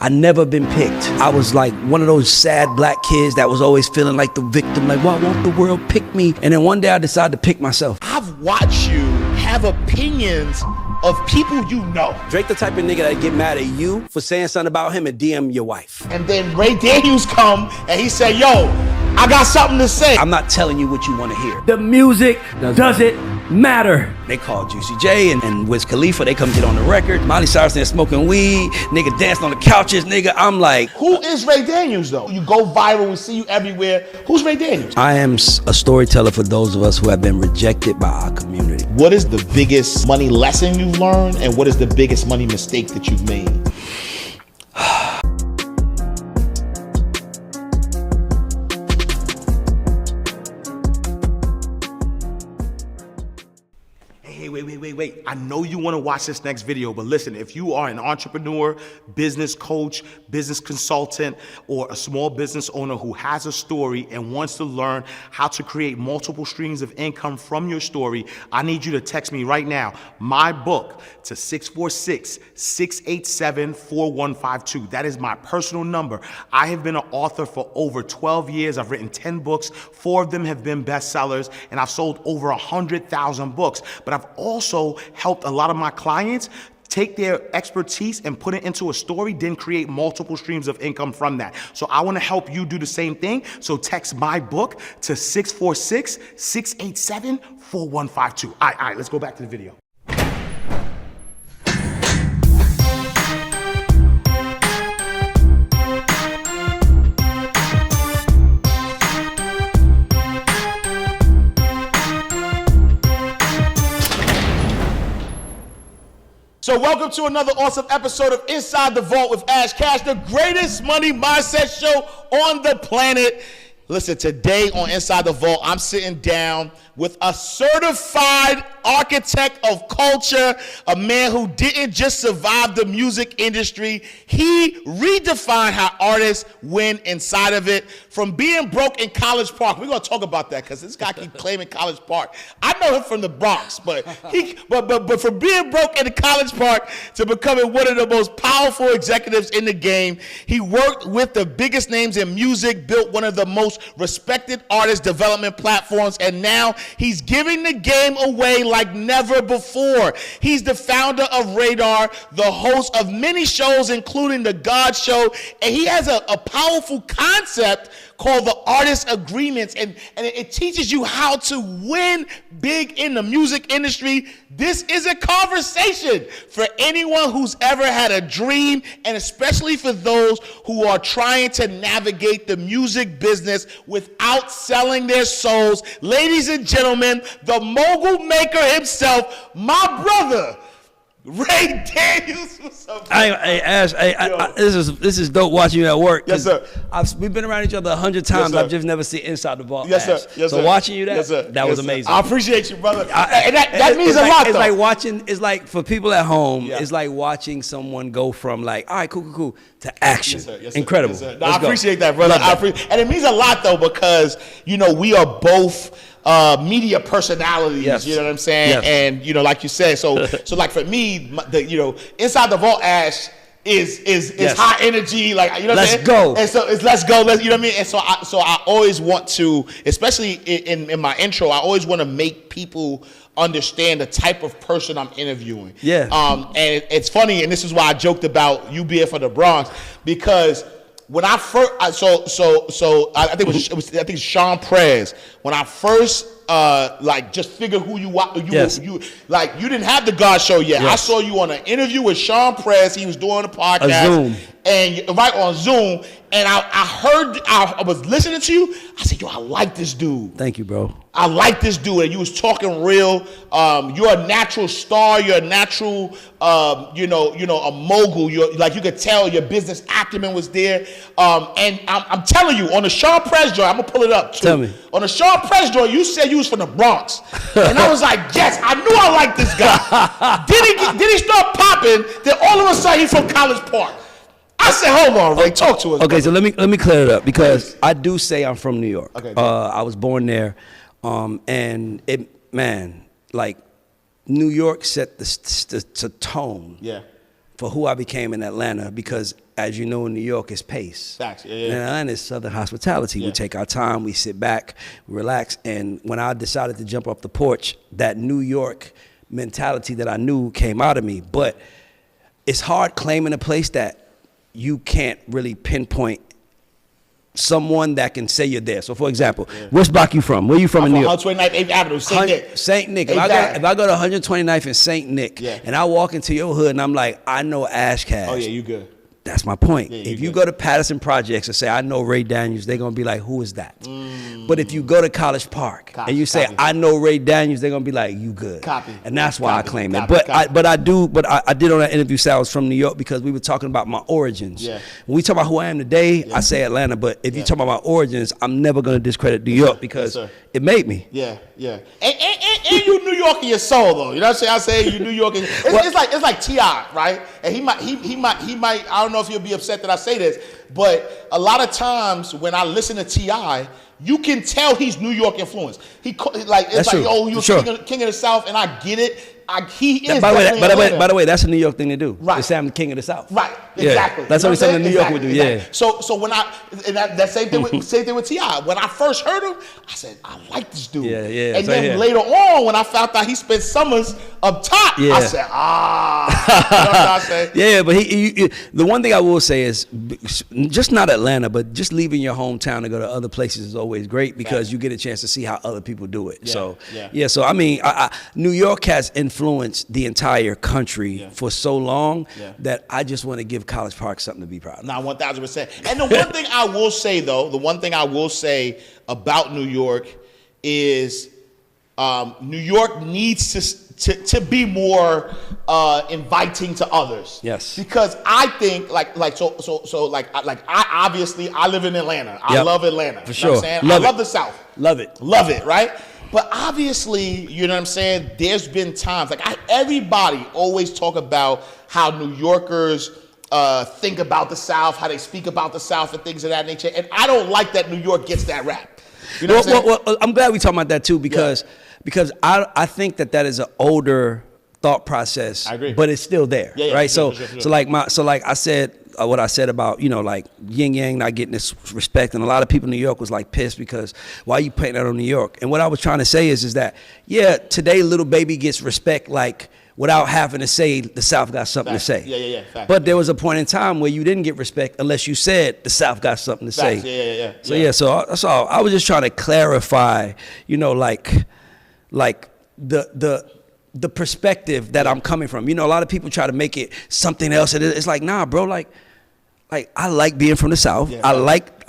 I never been picked. I was like one of those sad black kids that was always feeling like the victim, like, why won't the world pick me? And then one day I decided to pick myself. I've watched you have opinions of people you know. Drake the type of nigga that get mad at you for saying something about him and DM your wife. And then Ray Daniels come and he said, yo, I got something to say. I'm not telling you what you want to hear. The music doesn't matter. They call Juicy J and Wiz Khalifa, they come get on the record. Miley Cyrus there smoking weed, nigga dancing on the couches, nigga. I'm like, who is Ray Daniels though? You go viral, we see you everywhere. Who's Ray Daniels? I am a storyteller for those of us who have been rejected by our community. What is the biggest money lesson you've learned, and what is the biggest money mistake that you've made? Wait. I know you want to watch this next video, but listen, if you are an entrepreneur, business coach, business consultant, or a small business owner who has a story and wants to learn how to create multiple streams of income from your story, I need you to text me right now, my book, to 646-687-4152. That is my personal number. I have been an author for over 12 years. I've written 10 books. 4 of them have been bestsellers, and I've sold over 100,000 books. But I've also helped a lot of my clients take their expertise and put it into a story, then create multiple streams of income from that. So I want to help you do the same thing. So text my book to 646-687-4152. All right, let's go back to the video. So welcome to another awesome episode of Inside the Vault with Ash Cash, the greatest money mindset show on the planet. Listen, today on Inside the Vault, I'm sitting down with a certified architect of culture, a man who didn't just survive the music industry. He redefined how artists win inside of it. From being broke in College Park, we're gonna talk about that because this guy keep claiming College Park. I know him from the Bronx, but from being broke in the College Park to becoming one of the most powerful executives in the game, he worked with the biggest names in music, built one of the most respected artist development platforms, and now he's giving the game away like never before. He's the founder of Radar, the host of many shows, including The God Show, and he has a powerful concept called the Artist Agreements, and it teaches you how to win big in the music industry. This is a conversation for anyone who's ever had a dream, and especially for those who are trying to navigate the music business without selling their souls. Ladies and gentlemen, the mogul maker himself, my brother, Ray Daniels. What's up, hey Ash, this is dope watching you at work. Yes, sir. We've been around each other 100 times. Yes, I've just never seen Inside the Vault. Yes, Ash. sir. Yes, so sir. watching you that, yes, sir. that was amazing. I appreciate you, brother. And that means a lot, though. It's like watching, it's like for people at home, Yeah. it's like watching someone go from like, all right, cool, to action. Yes, sir. Yes, sir. Incredible. Yes, sir. No, I appreciate that, brother. And it means a lot, though, because, we are both media personalities, yes. You know what I'm saying? Yes. And, like you said, so like for me, Inside the Vault Ash is yes. High energy, like, you know what I'm saying? Let's go. And so it's let's go, you know what I mean? And so I always want to, especially in my intro, I always want to make people understand the type of person I'm interviewing. Yeah. And it's funny, and this is why I joked about you being from the Bronx, because when I first, I think it's Sean Prez. When I first just figured who you Yes. you didn't have the God Show yet. Yes. I saw you on an interview with Sean Prez. He was doing a podcast, Zoom. and right on Zoom. And I was listening to you. I said, yo, I like this dude. Thank you, bro. I like this dude, and you was talking real. You're a natural star. You're a natural, a mogul. You could tell your business acumen was there. And I'm telling you, on the Sean Prez joint, I'm gonna pull it up too. Tell me. On the Sean Prez joint, you said you was from the Bronx, and I was like, yes, I knew I liked this guy. Then he start popping. Then all of a sudden, he's from College Park. I said, hold on, Ray, talk to us. Okay, so let me clear it up, because I do say I'm from New York. Okay. I was born there, and New York set the tone Yeah. for who I became in Atlanta, because as you know, in New York, is pace. Facts. Yeah, And Atlanta is Southern hospitality. We take our time, we sit back, we relax. And when I decided to jump off the porch, that New York mentality that I knew came out of me. But it's hard claiming a place that you can't really pinpoint someone that can say you're there. So, for example, which block you from? Where you from in New York? 129th 8th Avenue, St. Nick. St. Nick. If I go to 129th and St. Nick, and I walk into your hood and I'm like, I know Ash Cash. Oh, yeah, you good. That's my point. Yeah, if you go to Patterson Projects and say, I know Ray Daniels, they're going to be like, who is that? But if you go to College Park and you say, I know Ray Daniels, they're going to be like, you good. And that's why I claim it. But I did on that interview say I was from New York because we were talking about my origins. When we talk about who I am today, I say Atlanta. But if you talk about my origins, I'm never going to discredit New York because it made me. And you New York in your soul, though. You know what I'm saying? I say you New York. It's like T.I., right? And he might. I don't know if he'll be upset that I say this, but a lot of times when I listen to T.I., you can tell he's New York influenced. King of the South, and I get it. He is. By the way, that's a New York thing to do. Right. To say I'm the king of the South. Right. Exactly. That's only something New York would do. Yeah. So when that same thing with T.I. When I first heard him, I said, I like this dude. Yeah. And then later on, when I found out he spent summers up top, I said, You know what I'm saying? Yeah, but the one thing I will say is just not Atlanta, but just leaving your hometown to go to other places is always great because you get a chance to see how other people do it. So I mean, New York has influenced the entire country for so long that I just want to give College Park something to be proud of. Nah, 1,000%. And the one thing I will say, though, about New York is New York needs to be more inviting to others. Yes. Because I think I obviously I live in Atlanta. I love Atlanta. For sure. I love the South. Love it, right? But obviously, you know what I'm saying, there's been times, everybody always talk about how New Yorkers think about the South, how they speak about the South and things of that nature. And I don't like that New York gets that rap. You know what I'm saying? Well, I'm glad we talking about that too because I think that is an older thought process. I agree. But it's still there, right? Sure. So like I said, what I said about, like yin yang not getting this respect, and a lot of people in New York was like pissed because why are you putting that on New York? And what I was trying to say is that today Little Baby gets respect without having to say the South got something to say. Fact. But there was a point in time where you didn't get respect unless you said the South got something to say. So that's all. I was just trying to clarify, the perspective that I'm coming from. A lot of people try to make it something else. It's like, nah, bro. Like I like being from the South. I like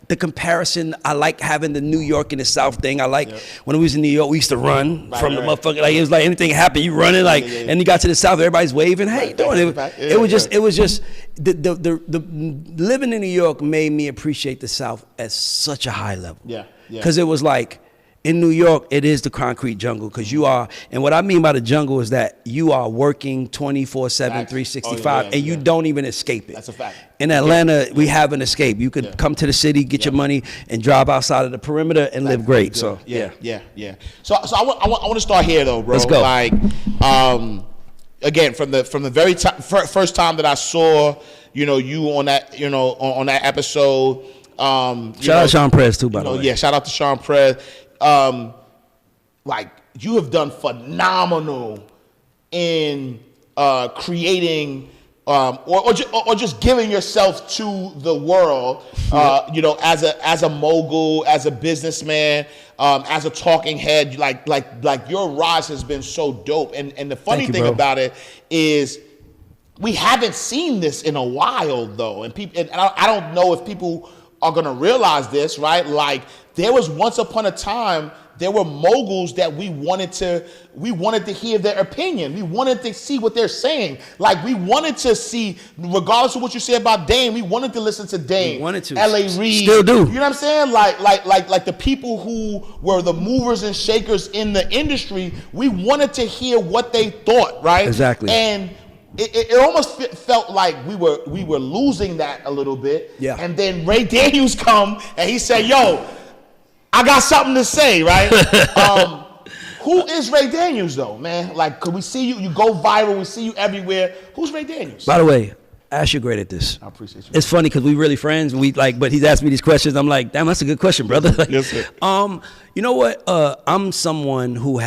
the comparison. I like having the New York and the South thing. I like when we was in New York, we used to run from the motherfucker. Like it was like anything happened, you running and you got to the South, everybody's waving. Hey, it was just the living in New York made me appreciate the South at such a high level. Because it was like, in New York, it is the concrete jungle because you are, and what I mean by the jungle is that you are working 24/7, 365, and you don't even escape it. That's a fact. In Atlanta, we have an escape. You could come to the city, get your money, and drive outside of the perimeter and live great. So So I want to start here though, bro. Let's go. Again, from the very first time that I saw, you on that, on that episode. Shout out Sean Prez too, by the way. Yeah, shout out to Sean Prez. You have done phenomenal in creating or just giving yourself to the world, as a mogul, as a businessman, as a talking head. Like your rise has been so dope. And the funny thing about it is we haven't seen this in a while though, and I don't know if people are gonna realize this, right? Like there was once upon a time, there were moguls that we wanted to hear their opinion. We wanted to see what they're saying. Like we wanted to see, regardless of what you say about Dame, we wanted to listen to Dame. We wanted to. L.A. Reid. Still do. You know what I'm saying? Like the people who were the movers and shakers in the industry, we wanted to hear what they thought, right? Exactly. And it almost felt like we were losing that a little bit. Yeah. And then Ray Daniels come and he said, "Yo, I got something to say," right? Who is Ray Daniels though, man? Like, could we see you? You go viral. We see you everywhere. Who's Ray Daniels? By the way, Ash, you're great at this. I appreciate you. It's funny because we really friends. And but he's asked me these questions. I'm like, damn, that's a good question, brother. Like, Yes, sir. You know what? I'm someone who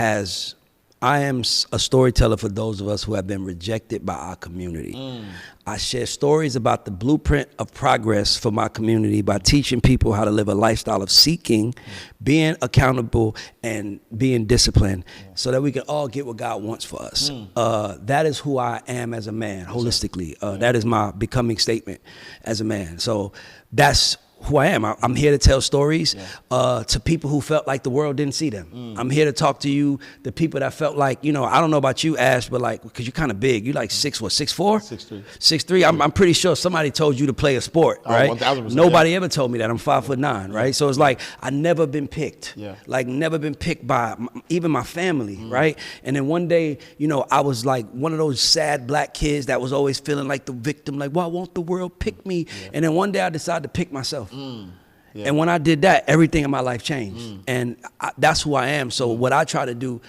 I am a storyteller for those of us who have been rejected by our community. I share stories about the blueprint of progress for my community by teaching people how to live a lifestyle of seeking, being accountable, and being disciplined so that we can all get what God wants for us. That is who I am as a man, holistically. That is my becoming statement as a man. So that's who I am. I'm here to tell stories to people who felt like the world didn't see them. I'm here to talk to you, the people that felt like, I don't know about you, Ash, but like, because you're kind of big. You like 6'4"? 6'3". 6'3". I'm pretty sure somebody told you to play a sport, right? 1000%, Nobody ever told me that. I'm 5'9", right? So it's like, I never been picked. Yeah. Like, never been picked by even my family, right? And then one day, I was like one of those sad black kids that was always feeling like the victim, like, why won't the world pick me? And then one day I decided to pick myself. And when I did that, everything in my life changed. And that's who I am. So what I try to do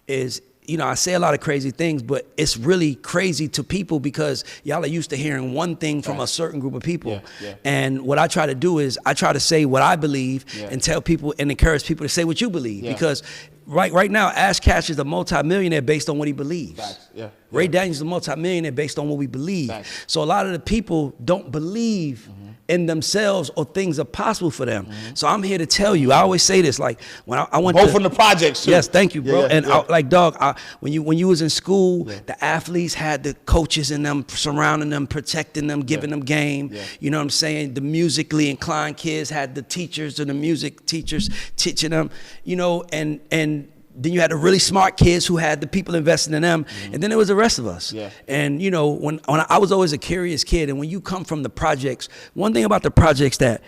is, I say a lot of crazy things, but it's really crazy to people because y'all are used to hearing one thing from a certain group of people. And what I try to do is I try to say what I believe and tell people and encourage people to say what you believe. Because right now, Ash Cash is a multimillionaire based on what he believes. Ray Daniels is a multimillionaire based on what we believe. So a lot of the people don't believe in themselves or things are possible for them. So I'm here to tell you, I always say this, like when I went both from the projects too. Yes, thank you, bro. Like, dog, when you was in school, the athletes had the coaches in them, surrounding them, protecting them, giving them game. You know what I'm saying? The musically inclined kids had the teachers and the music teachers teaching them, and then you had the really smart kids who had the people investing in them, and then there was the rest of us. And when I was always a curious kid, and when you come from the projects, one thing about the projects that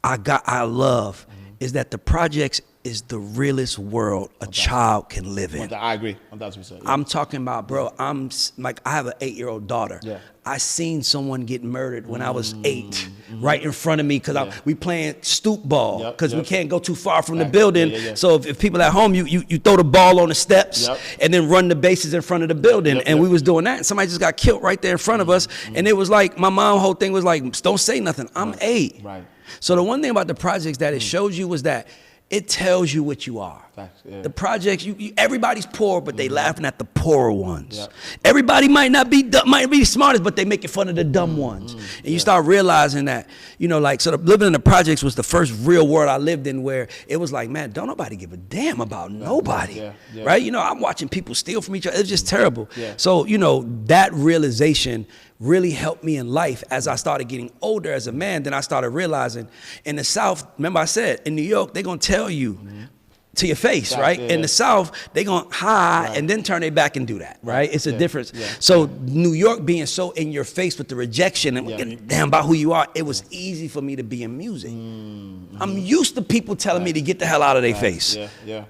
I love is that the projects is the realest world a child can live in. I agree, 1,000%. I'm talking about, bro, I have an 8-year-old daughter. I seen someone get murdered when I was 8, right in front of me, because we playing stoop ball, because we can't go too far from the building. So if people at home, you throw the ball on the steps and then run the bases in front of the building. And we was doing that, and somebody just got killed right there in front of us. And it was like, my mom's whole thing was like, don't say nothing. I'm 8. So the one thing about the projects that it shows you was that it tells you what you are. The projects, everybody's poor, but they laughing at the poorer ones. Everybody might be the smartest, but they making fun of the dumb ones. And you start realizing that, so living in the projects was the first real world I lived in where it was like, man, don't nobody give a damn about nobody, right? I'm watching people steal from each other. It's just terrible. So, that realization really helped me in life as I started getting older as a man. Then I started realizing in the South, remember I said, in New York, they're going to tell you to your face, right? In the South, they're going to hide and then turn their back and do that, right? It's a difference. So New York being so in your face with the rejection and getting damn about who you are, it was easy for me to be in music. I'm used to people telling me to get the hell out of their face.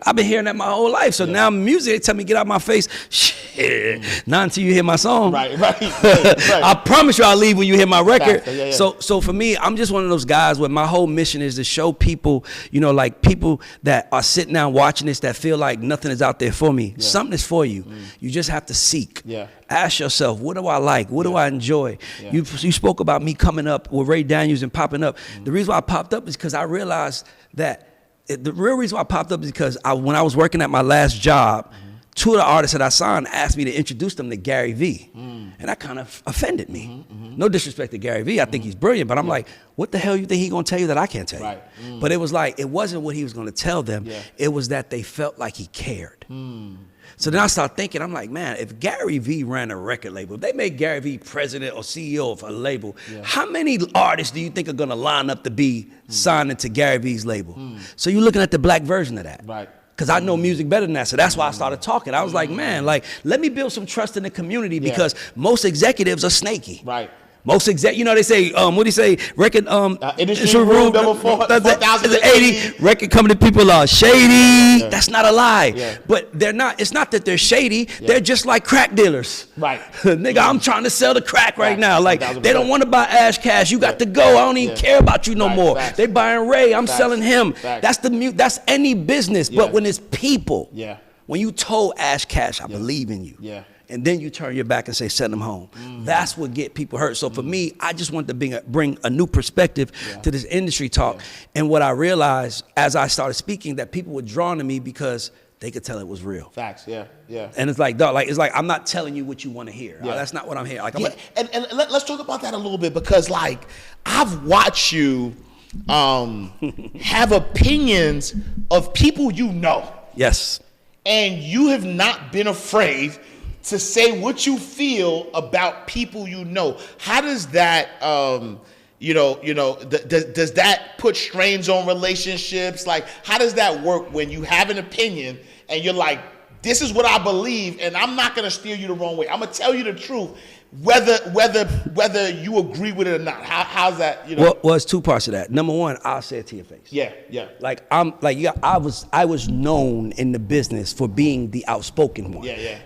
I've been hearing that my whole life. So now music, they tell me get out my face. Shit, not until you hear my song. I promise you I'll leave when you hear my record. So for me, I'm just one of those guys where my whole mission is to show people, like people that are sitting down watching this that feel like nothing is out there for me. Something is for you. You just have to seek. Ask yourself, what do I like? What do I enjoy? You spoke about me coming up with Ray Daniels and popping up. The reason why I popped up is because I realized that the real reason why I popped up is because when I was working at my last job, 2 of the artists that I signed asked me to introduce them to Gary Vee. And that kind of offended me. No disrespect to Gary Vee. I think he's brilliant, but I'm like, what the hell you think he's going to tell you that I can't tell you? But it was like, it wasn't what he was going to tell them. It was that they felt like he cared. So then I started thinking, I'm like, man, if Gary Vee ran a record label, if they made Gary Vee president or CEO of a label, how many artists do you think are going to line up to be signed into Gary Vee's label? So you're looking at the black version of that. Because I know music better than that. So that's why I started talking. I was like, man, let me build some trust in the community because most executives are snaky. Most they say, what do you say? Record, industry rule number 4080. Record company people are shady. That's not a lie. But they're not. It's not that they're shady. They're just like crack dealers. Nigga, I'm trying to sell the crack right now. Like, they don't want to buy Ash Cash. You got to go. I don't even care about you no more. They buying Ray. I'm selling him. That's any business. But when it's people, when you told Ash Cash, I believe in you. and then you turn your back and say send them home. That's what get people hurt. So for me, I just want to bring a new perspective to this industry talk. And what I realized as I started speaking, that people were drawn to me because they could tell it was real. Facts, yeah. And it's like, dog, it's like I'm not telling you what you want to hear. That's not what I'm here. Like, and let's talk about that a little bit, because like I've watched you have opinions of people you know. Yes. And you have not been afraid to say what you feel about people you know. How does that, does that put strains on relationships? Like, how does that work when you have an opinion and you're like, this is what I believe, and I'm not gonna steer you the wrong way. I'm gonna tell you the truth, whether you agree with it or not. How's that? Well, it's two parts of that. Number one, I'll say it to your face. Yeah. Like I was known in the business for being the outspoken one. Yeah.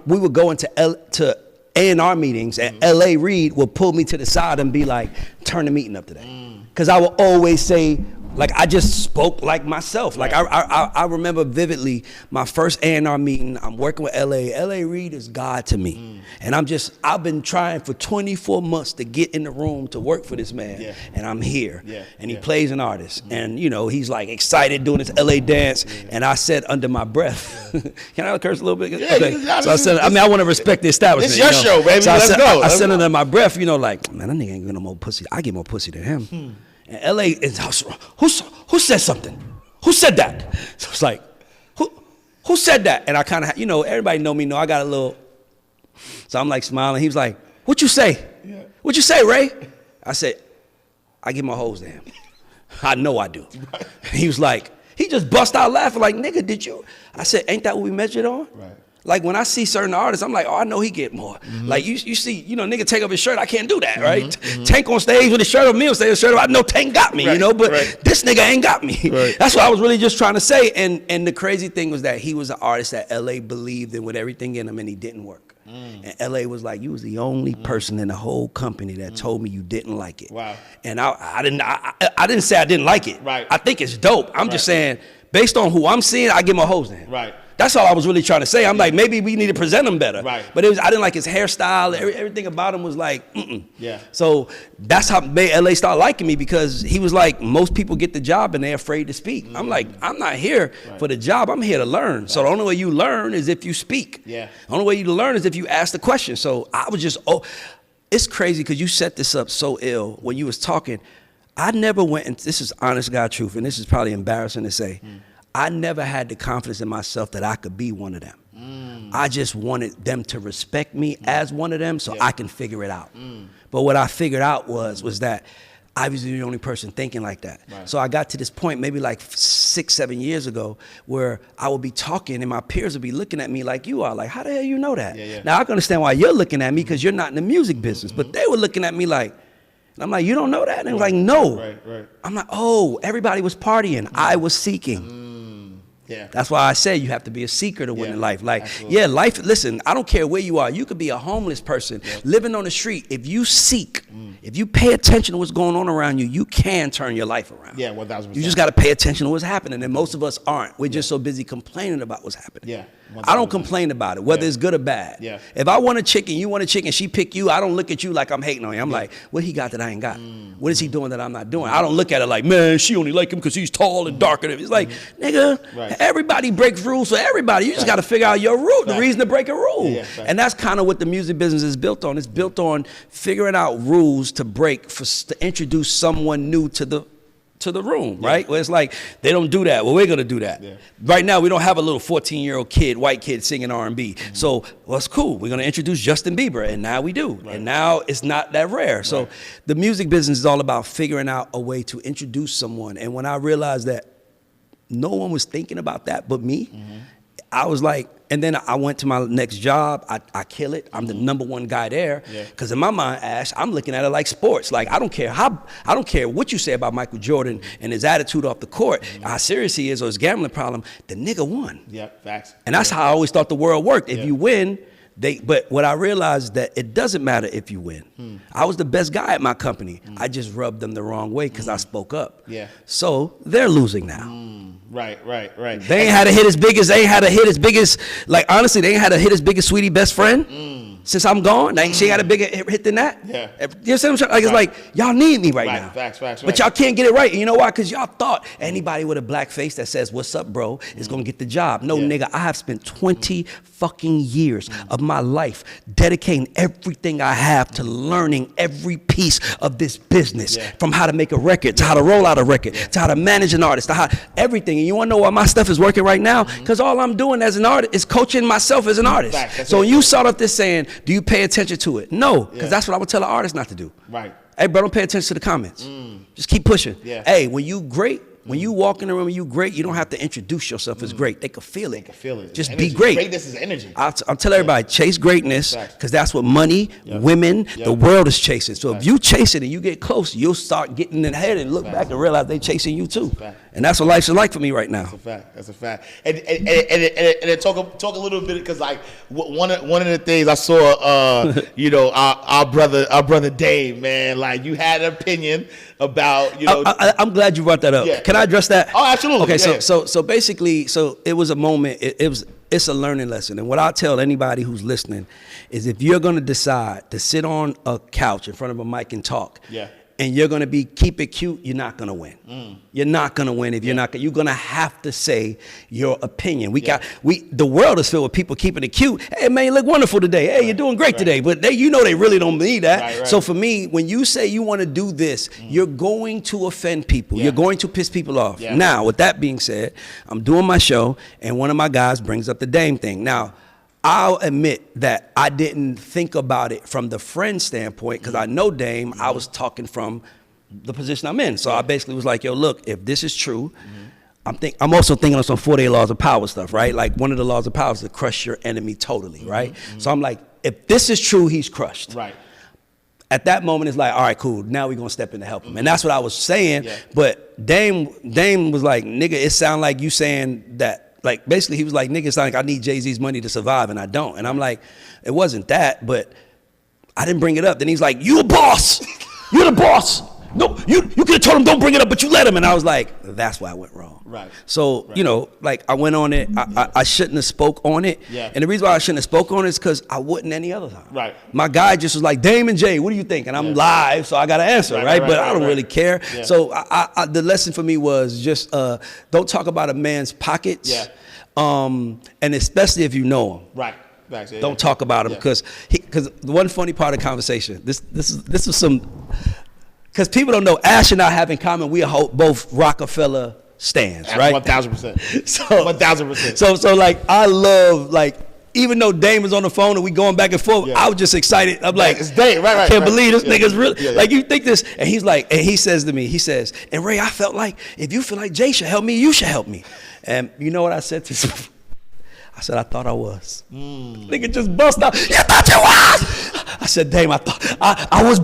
We would go into A&R meetings, and L.A. Reid would pull me to the side and be like, "Turn the meeting up today," because I would always say. Like I just spoke like myself. Like I remember vividly my first A&R meeting. I'm working with L.A. Reid is God to me, and I've been trying for 24 months to get in the room to work for this man, and I'm here. And he plays an artist, and he's like excited doing this L.A. dance, and I said under my breath, "Can I curse a little bit?" Okay. So I said, I want to respect the establishment. It's your show, baby. So Let's go. I said under my breath, like, man, that nigga ain't getting no more pussy. I get more pussy than him. And LA is who said something? Who said that? So it's like, who said that? And I kind of, everybody know me. I got a little. So I'm like smiling. He was like, "What you say? Yeah. What you say, Ray?" I said, "I give my hoes to him." I know I do. Right. He was like, he just bust out laughing like, "Nigga, did you?" I said, "Ain't that what we measured on?" Right. Like when I see certain artists, I'm like, oh, I know he get more. Like you see, nigga take off his shirt, I can't do that, right? Tank on stage with his shirt on, me on stage with his shirt on, I know Tank got me, but this nigga ain't got me. Right. That's what I was really just trying to say. And the crazy thing was that he was an artist that LA believed in with everything in him, and he didn't work. And LA was like, you was the only person in the whole company that told me you didn't like it. Wow. And I didn't say I didn't like it. Right. I think it's dope. I'm just saying, based on who I'm seeing, I give my hoes to him. Right. That's all I was really trying to say. I'm like, maybe we need to present him better. Right. But I didn't like his hairstyle. Everything about him was like, Yeah. So that's how made LA start liking me, because he was like, most people get the job and they're afraid to speak. I'm like, I'm not here for the job. I'm here to learn. So the only way you learn is if you speak. Yeah. The only way you learn is if you ask the question. So I was just, it's crazy because you set this up so ill when you was talking. I never went, and this is honest God truth, and this is probably embarrassing to say, I never had the confidence in myself that I could be one of them. I just wanted them to respect me as one of them so I can figure it out. But what I figured out was that I was the only person thinking like that. Right. So I got to this point maybe like 6-7 years ago where I would be talking and my peers would be looking at me like you are. Like, how the hell you know that? Now I can understand why you're looking at me because you're not in the music business. But they were looking at me like, and I'm like, you don't know that? And they were like, no. Right. I'm like, oh, everybody was partying. I was seeking. Yeah. That's why I say you have to be a seeker to win in life. Like, absolutely. Life, listen, I don't care where you are. You could be a homeless person living on the street. If you seek, if you pay attention to what's going on around you, you can turn your life around. Yeah, 1,000%. You just got to pay attention to what's happening. And most of us aren't. We're just so busy complaining about what's happening. Yeah. 1,000%. I don't complain about it, whether it's good or bad. Yeah. If I want a chicken, you want a chicken, she pick you, I don't look at you like I'm hating on you. I'm like, what he got that I ain't got? What is he doing that I'm not doing? I don't look at it like, man, she only like him because he's tall and darker than him. It's like, nigga, everybody breaks rules for everybody. You just got to figure out your rule, the reason to break a rule. And that's kind of what the music business is built on. It's built on figuring out rules to break, to introduce someone new to the room, right? Where it's like, they don't do that. Well, we're going to do that. Right now, we don't have a little 14-year-old kid, white kid singing R&B. So, well, it's cool. We're going to introduce Justin Bieber, and now we do. And now it's not that rare. So the music business is all about figuring out a way to introduce someone. And when I realized that no one was thinking about that but me, I was like, and then I went to my next job. I kill it. I'm the #1 guy there. Because in my mind, Ash, I'm looking at it like sports. Like, I don't care what you say about Michael Jordan and his attitude off the court, how serious he is or his gambling problem. The nigga won. Yeah, facts. And that's how I always thought the world worked. If you win, but what I realized is that it doesn't matter if you win. I was the best guy at my company. I just rubbed them the wrong way because I spoke up. So they're losing now. Right. They ain't had a hit as big as, like, honestly, they ain't had a hit as big as Sweetie Best Friend. Since I'm gone, she ain't got a bigger hit than that. Yeah. You see what I'm saying? Like, it's like, y'all need me right now. Facts. But y'all can't get it right. And you know why? Because y'all thought anybody with a black face that says, what's up, bro, is going to get the job. No, nigga, I have spent 20 fucking years of my life dedicating everything I have to learning every piece of this business. From how to make a record, to how to roll out a record, to how to manage an artist, to how everything. And you want to know why my stuff is working right now? Because all I'm doing as an artist is coaching myself as an artist. So when you start up this saying, do you pay attention to it? No, because that's what I would tell an artist not to do. Right. Hey, bro, don't pay attention to the comments. Just keep pushing. Hey, when you great, when you walk in the room and you great, you don't have to introduce yourself as great. They can feel it. Just be great. Greatness is energy. I'll tell everybody, chase greatness, because that's what money, women, the world is chasing. So if you chase it and you get close, you'll start getting in the head and look back and realize they chasing you too. And that's what life is like for me right now. That's a fact. And talk a little bit, because like one of the things I saw, our brother Dave, man, like you had an opinion about, I'm glad you brought that up. Can I address that? Oh, absolutely. Okay, so basically, it was a moment. It's a learning lesson, and what I tell anybody who's listening is, if you're going to decide to sit on a couch in front of a mic and talk, and you're going to keep it cute, you're not going to win. You're not going to win if you're not. You're going to have to say your opinion. The world is filled with people keeping it cute. Hey man, you look wonderful today. Hey, you're doing great today. But they really don't need that. So for me, when you say you want to do this, you're going to offend people. You're going to piss people off. Now, with that being said, I'm doing my show, and one of my guys brings up the Dame thing. Now, I'll admit that I didn't think about it from the friend standpoint, because I know Dame. I was talking from the position I'm in. So I basically was like, yo, look, if this is true, I'm also thinking of some 48 laws of power stuff, right? Like, one of the laws of power is to crush your enemy totally, right? So I'm like, if this is true, he's crushed. Right. At that moment, it's like, all right, cool. Now we're going to step in to help him. And that's what I was saying. But Dame was like, nigga, it sound like you saying that. Like, basically, he was like, nigga, it's like I need Jay-Z's money to survive, and I don't. And I'm like, it wasn't that, but I didn't bring it up. Then he's like, you a boss. You're the boss. No, you could have told him don't bring it up, but you let him. And I was like, that's why I went wrong. Right. So, like, I went on it. I shouldn't have spoke on it. And the reason why I shouldn't have spoke on it is because I wouldn't any other time. Right. My guy just was like, Dame and Jay, what do you think? And I'm live, so I got to answer, right? But I don't really care. So the lesson for me was just don't talk about a man's pockets. And especially if you know him. Right. Don't talk about him, because the one funny part of the conversation, this was some, because people don't know, Ash and I have in common, we are both Rockefeller stands, right? 1,000%. So 1,000%. So like, I love, like, even though Dame was on the phone and we going back and forth, I was just excited. I'm like, it's Dame, right? I can't believe this nigga's really, like, you think this, and he's like, and he says to me, and Ray, I felt like, if you feel like Jay should help me, you should help me. And you know what I said to him? I said, I thought I was. Nigga just bust out, you thought you was? I said, Dame, I thought I was,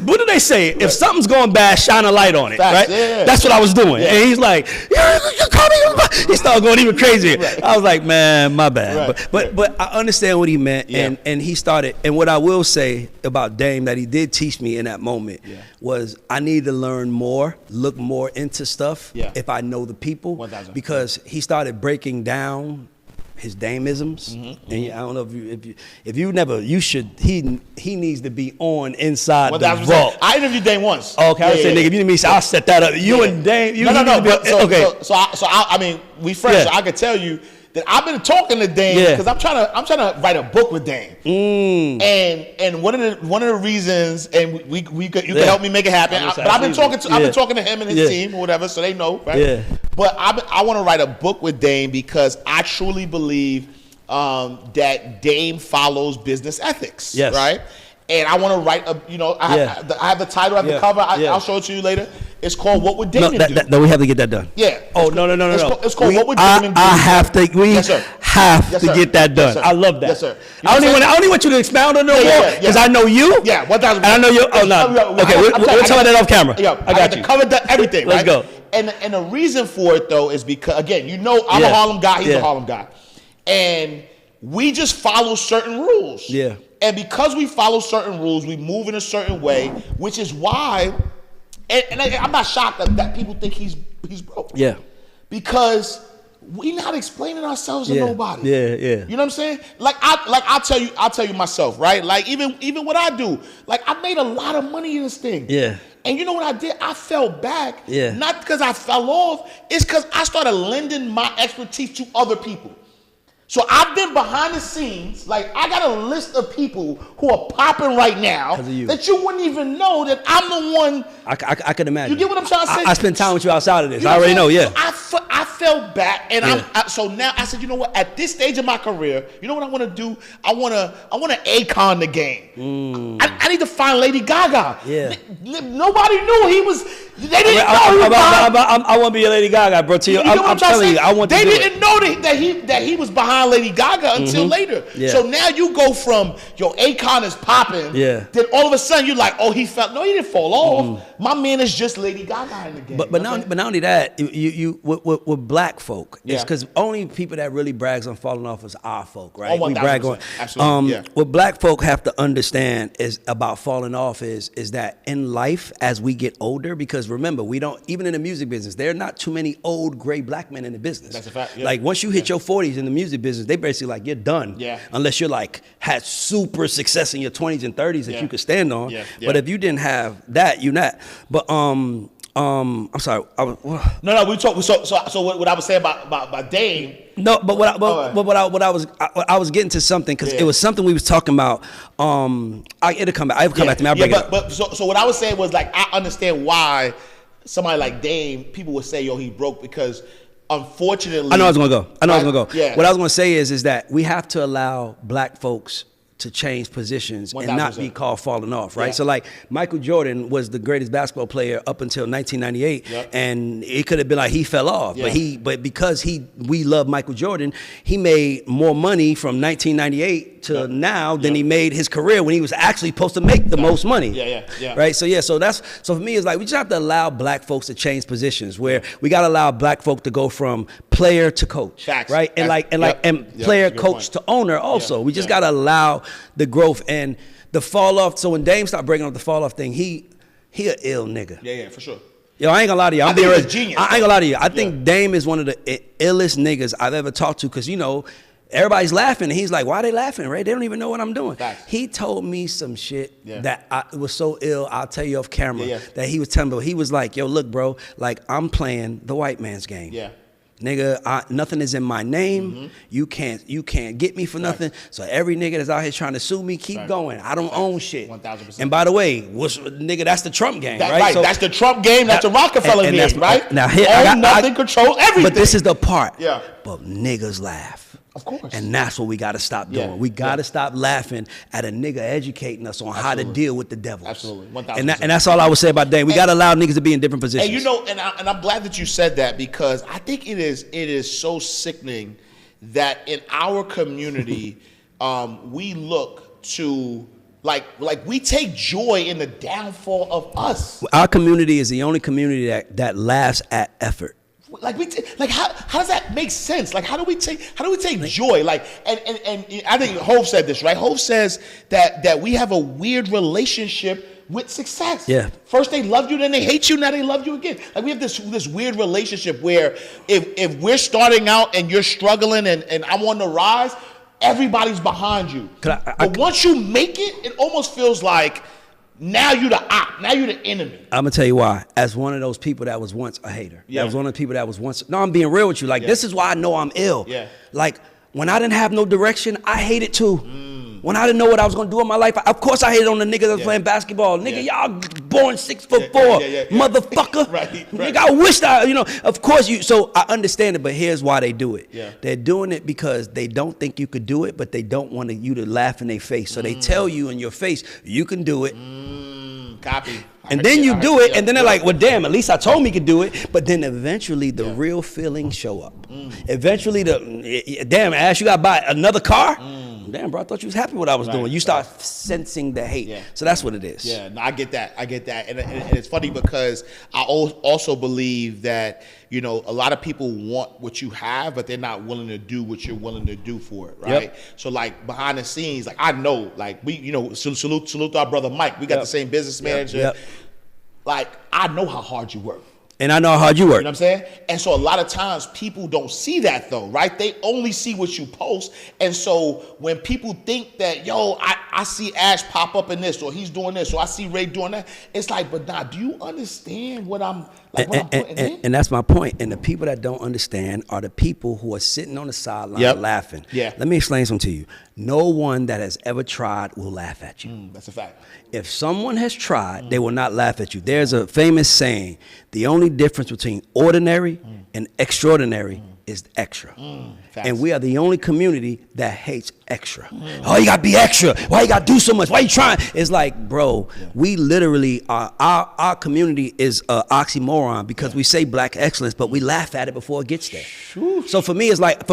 what do they say? If something's going bad, shine a light on it, right? That's what I was doing. And he's like, you call me. He started going even crazier. I was like, man, my bad. But I understand what he meant. And he started, and what I will say about Dame that he did teach me in that moment was, I need to learn more, look more into stuff if I know the people. 1,000%. Because he started breaking down his Dame-isms, and I don't know if you never, you should. He needs to be on Inside the Vault. I interviewed Dame once. Okay, I said, nigga, if you need me, I'll set that up. You and Dame, okay. So I mean, we friends. So I could tell you that I've been talking to Dame because I'm trying to write a book with Dame. And one of the reasons, and you can help me make it happen. But I've been talking to him and his team or whatever, so they know, right? Yeah. But I want to write a book with Dame because I truly believe that Dame follows business ethics. Yes. Right. And I want to write I have the title, I have the cover. I'll show it to you later. It's called What Would Damon Do? No, we have to get that done. Yeah. No. It's called What Would Damon Do? We have to get that done. I love that. Yes, sir. I don't want you to expound on it more because I know you. Yeah, 1,000%. And I know you. Oh, no. Okay, we'll talk about that off camera. I got you. Covered everything, right? Let's go. And the reason for it, though, is because, again, I'm a Harlem guy. He's a Harlem guy. And we just follow certain rules. Yeah. And because we follow certain rules, we move in a certain way, which is why, and I'm not shocked that people think he's broke. Yeah. because we not explaining ourselves to nobody. Yeah. You know what I'm saying? Like I'll tell you myself, right? Like even what I do, like I made a lot of money in this thing. Yeah. And you know what I did? I fell back. Yeah. Not because I fell off. It's because I started lending my expertise to other people. So I've been behind the scenes. Like I got a list of people who are popping right now that you wouldn't even know that I'm the one. I could imagine. You get what I'm trying to say? I spend time with you outside of this. You know I already know. Yeah. So I fell back, and so now I said, you know what? At this stage of my career, you know what I want to do? I want to Akon the game. I need to find Lady Gaga. Yeah. Nobody knew he was. They didn't know. I want to be a Lady Gaga, bro. I'm telling you, I want to do it. They didn't know that he was behind Lady Gaga until later. Yeah. So now you go from Akon is popping. Yeah. Then all of a sudden you're like, oh, he fell. No, he didn't fall off. My man is just Lady Gaga in the game. But not only that, you with black folk, it's because only people that really brags on falling off is our folk, right? Oh, 1,000%. We brag on. Absolutely. What black folk have to understand is about falling off is that in life as we get older, because remember, we don't, even in the music business, there are not too many old gray black men in the business. That's a fact. Yeah. Like once you hit your 40s in the music business, they basically like you're done. Yeah. Unless you're like had super success in your 20s and 30s that you could stand on. Yeah. But if you didn't have that, you're not. But I'm sorry. No. We talk. So what I was saying about Dame. No, but what I was getting to something because it was something we was talking about. It'll come back. I'll come back to me. I'll bring it up. But what I was saying was like I understand why somebody like Dame, people would say, yo, he broke because unfortunately. I know I was gonna go. Yeah. What I was gonna say is that we have to allow black folks to change positions 1,000%. and not be called falling off, right? Yeah. So like Michael Jordan was the greatest basketball player up until 1998, and it could have been like he fell off, but because we love Michael Jordan, he made more money from 1998 to now than he made his career when he was actually supposed to make the most money. Yeah. Right. So so for me it's like we just have to allow black folks to change positions where we got to allow black folk to go from player to coach, Facts. right? And player, coach to owner also. We just got to allow the growth and the fall off. So when Dame started breaking up the fall off thing, he an ill nigga. Yeah, for sure. Yo, I ain't gonna lie to you. I think he's a genius. I ain't gonna lie to you. I think Dame is one of the illest niggas I've ever talked to because everybody's laughing. And he's like, why are they laughing, right? They don't even know what I'm doing. Facts. He told me some shit that it was so ill, I'll tell you off camera, that he was telling me. He was like, yo, look, bro, like I'm playing the white man's game. Yeah. Nigga, nothing is in my name. You can't get me for nothing. So every nigga that's out here trying to sue me, keep going. I don't own shit. 1,000%. And by the way, nigga, that's the Trump game, right? Right. So, that's the Trump game. That's the Rockefeller game, right? Now here, nothing, control everything. But this is the part. Yeah. But niggas laugh. Of course. And that's what we got to stop doing. We got to stop laughing at a nigga educating us on how to deal with the devils. Absolutely. 1,000%. And that's all I would say about Dame. We got to allow niggas to be in different positions. And and I'm glad that you said that because I think it is so sickening that in our community we look to like we take joy in the downfall of us. Our community is the only community that laughs at effort. Like how does that make sense? Like how do we take joy? Like and I think Hov said this, right? Hov says that we have a weird relationship with success. Yeah. First they loved you, then they hate you, now they love you again. Like we have this weird relationship where if we're starting out and you're struggling and I'm on the rise, everybody's behind you. But once you make it, it almost feels like now you the op. Now you the enemy. I'm gonna tell you why. As one of those people that was once a hater. Yeah. That was one of the people that was once. No, I'm being real with you. Like this is why I know I'm ill. Yeah. Like when I didn't have no direction, I hated too. When I didn't know what I was gonna do in my life, of course I hated on the niggas that was playing basketball. Nigga, y'all born 6'4", motherfucker. Right. Nigga, I wished of course you. So I understand it, but here's why they do it. Yeah. They're doing it because they don't think you could do it, but they don't want you to laugh in their face. So they tell you in your face, you can do it. Copy. And then you do it, and then they're like, well, damn, at least I told me you could do it. But then eventually the real feelings show up. Eventually damn, Ash, you got to buy another car? Damn, bro, I thought you was happy with what I was doing. You start sensing the hate. Yeah. So that's what it is. Yeah, no, I get that. And it's funny because I also believe that, a lot of people want what you have, but they're not willing to do what you're willing to do for it, right? Yep. So like behind the scenes, like I know, like we, salute to our brother Mike. We got the same business manager. Yep. Like I know how hard you work And I know how hard you work. You know what I'm saying? And so a lot of times people don't see that though, right? They only see what you post. And so when people think that, yo, I see Ash pop up in this, or he's doing this, or I see Ray doing that, it's like, but nah, do you understand what I'm putting in? And that's my point. And the people that don't understand are the people who are sitting on the sideline laughing. Yeah. Let me explain something to you. No one that has ever tried will laugh at you. That's a fact. If someone has tried, they will not laugh at you. There's a famous saying, the only difference between ordinary and extraordinary is extra. And we are the only community that hates extra. Oh, you gotta be extra. Why you gotta do so much? Why you trying? It's like, bro, we literally are, our community is an oxymoron because we say black excellence, but we laugh at it before it gets there. So for me, it's like,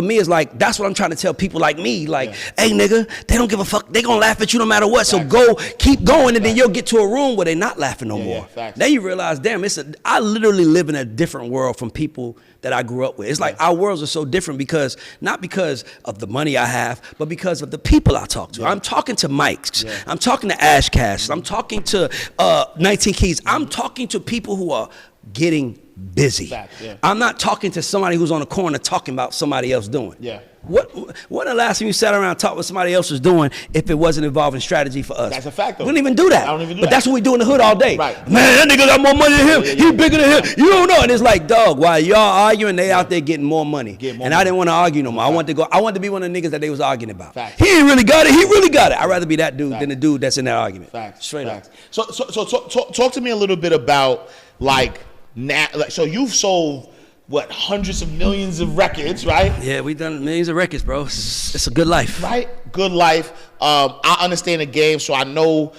that's what I'm trying to tell people like me. Like, hey, nigga, they don't give a fuck. They gonna laugh at you no matter what. So keep going, and then you'll get to a room where they're not laughing no more. Then you realize, damn, I literally live in a different world from people that I grew up with. It's like our worlds are so different because, not because of the money I have, but because of the people I talk to. I'm talking to Mike's. I'm talking to Ash Cash. I'm talking to 19 Keys. I'm talking to people who are getting busy. I'm not talking to somebody who's on the corner talking about somebody else doing. What the last time you sat around and talked what somebody else was doing if it wasn't involving strategy for us? That's a fact, though. We don't even do that. I don't even do but that. That's what we do in the hood all day. Right. Man, that nigga got more money than him. He bigger than him. You don't know. And it's like, dog, while y'all arguing, they out there getting more money. I didn't want to argue no more. I wanted to be one of the niggas that they was arguing about. He ain't really got it. He really got it. I'd rather be that dude than the dude that's in that argument. Straight up. So talk to me a little bit about so you've sold what, hundreds of millions of records, right? Yeah, we've done millions of records, bro. It's a good life. Right? Good life. I understand the game, so I know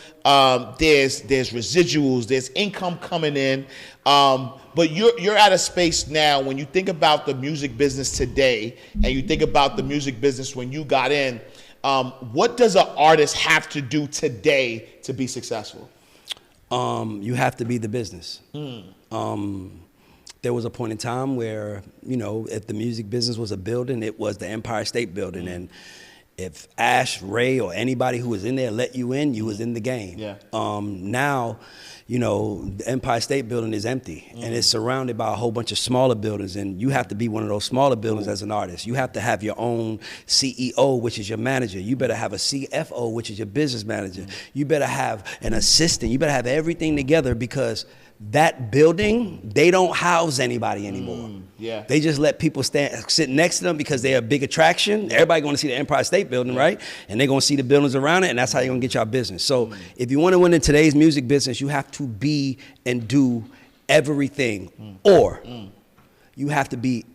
there's residuals, there's income coming in. But you're at a space now when you think about the music business today and you think about the music business when you got in, what does an artist have to do today to be successful? You have to be the business. There was a point in time where, if the music business was a building, it was the Empire State Building. And if Ash, Ray, or anybody who was in there let you in, you was in the game. Now, the Empire State Building is empty and it's surrounded by a whole bunch of smaller buildings, and you have to be one of those smaller buildings as an artist. You have to have your own CEO, which is your manager. You better have a CFO, which is your business manager. You better have an assistant. You better have everything together because that building, they don't house anybody anymore. They just let people sit next to them because they're a big attraction. Everybody going to see the Empire State Building, right? And they're going to see the buildings around it, and that's how you're going to get your business. So if you want to win in today's music business, you have to be and do everything. Or you have to be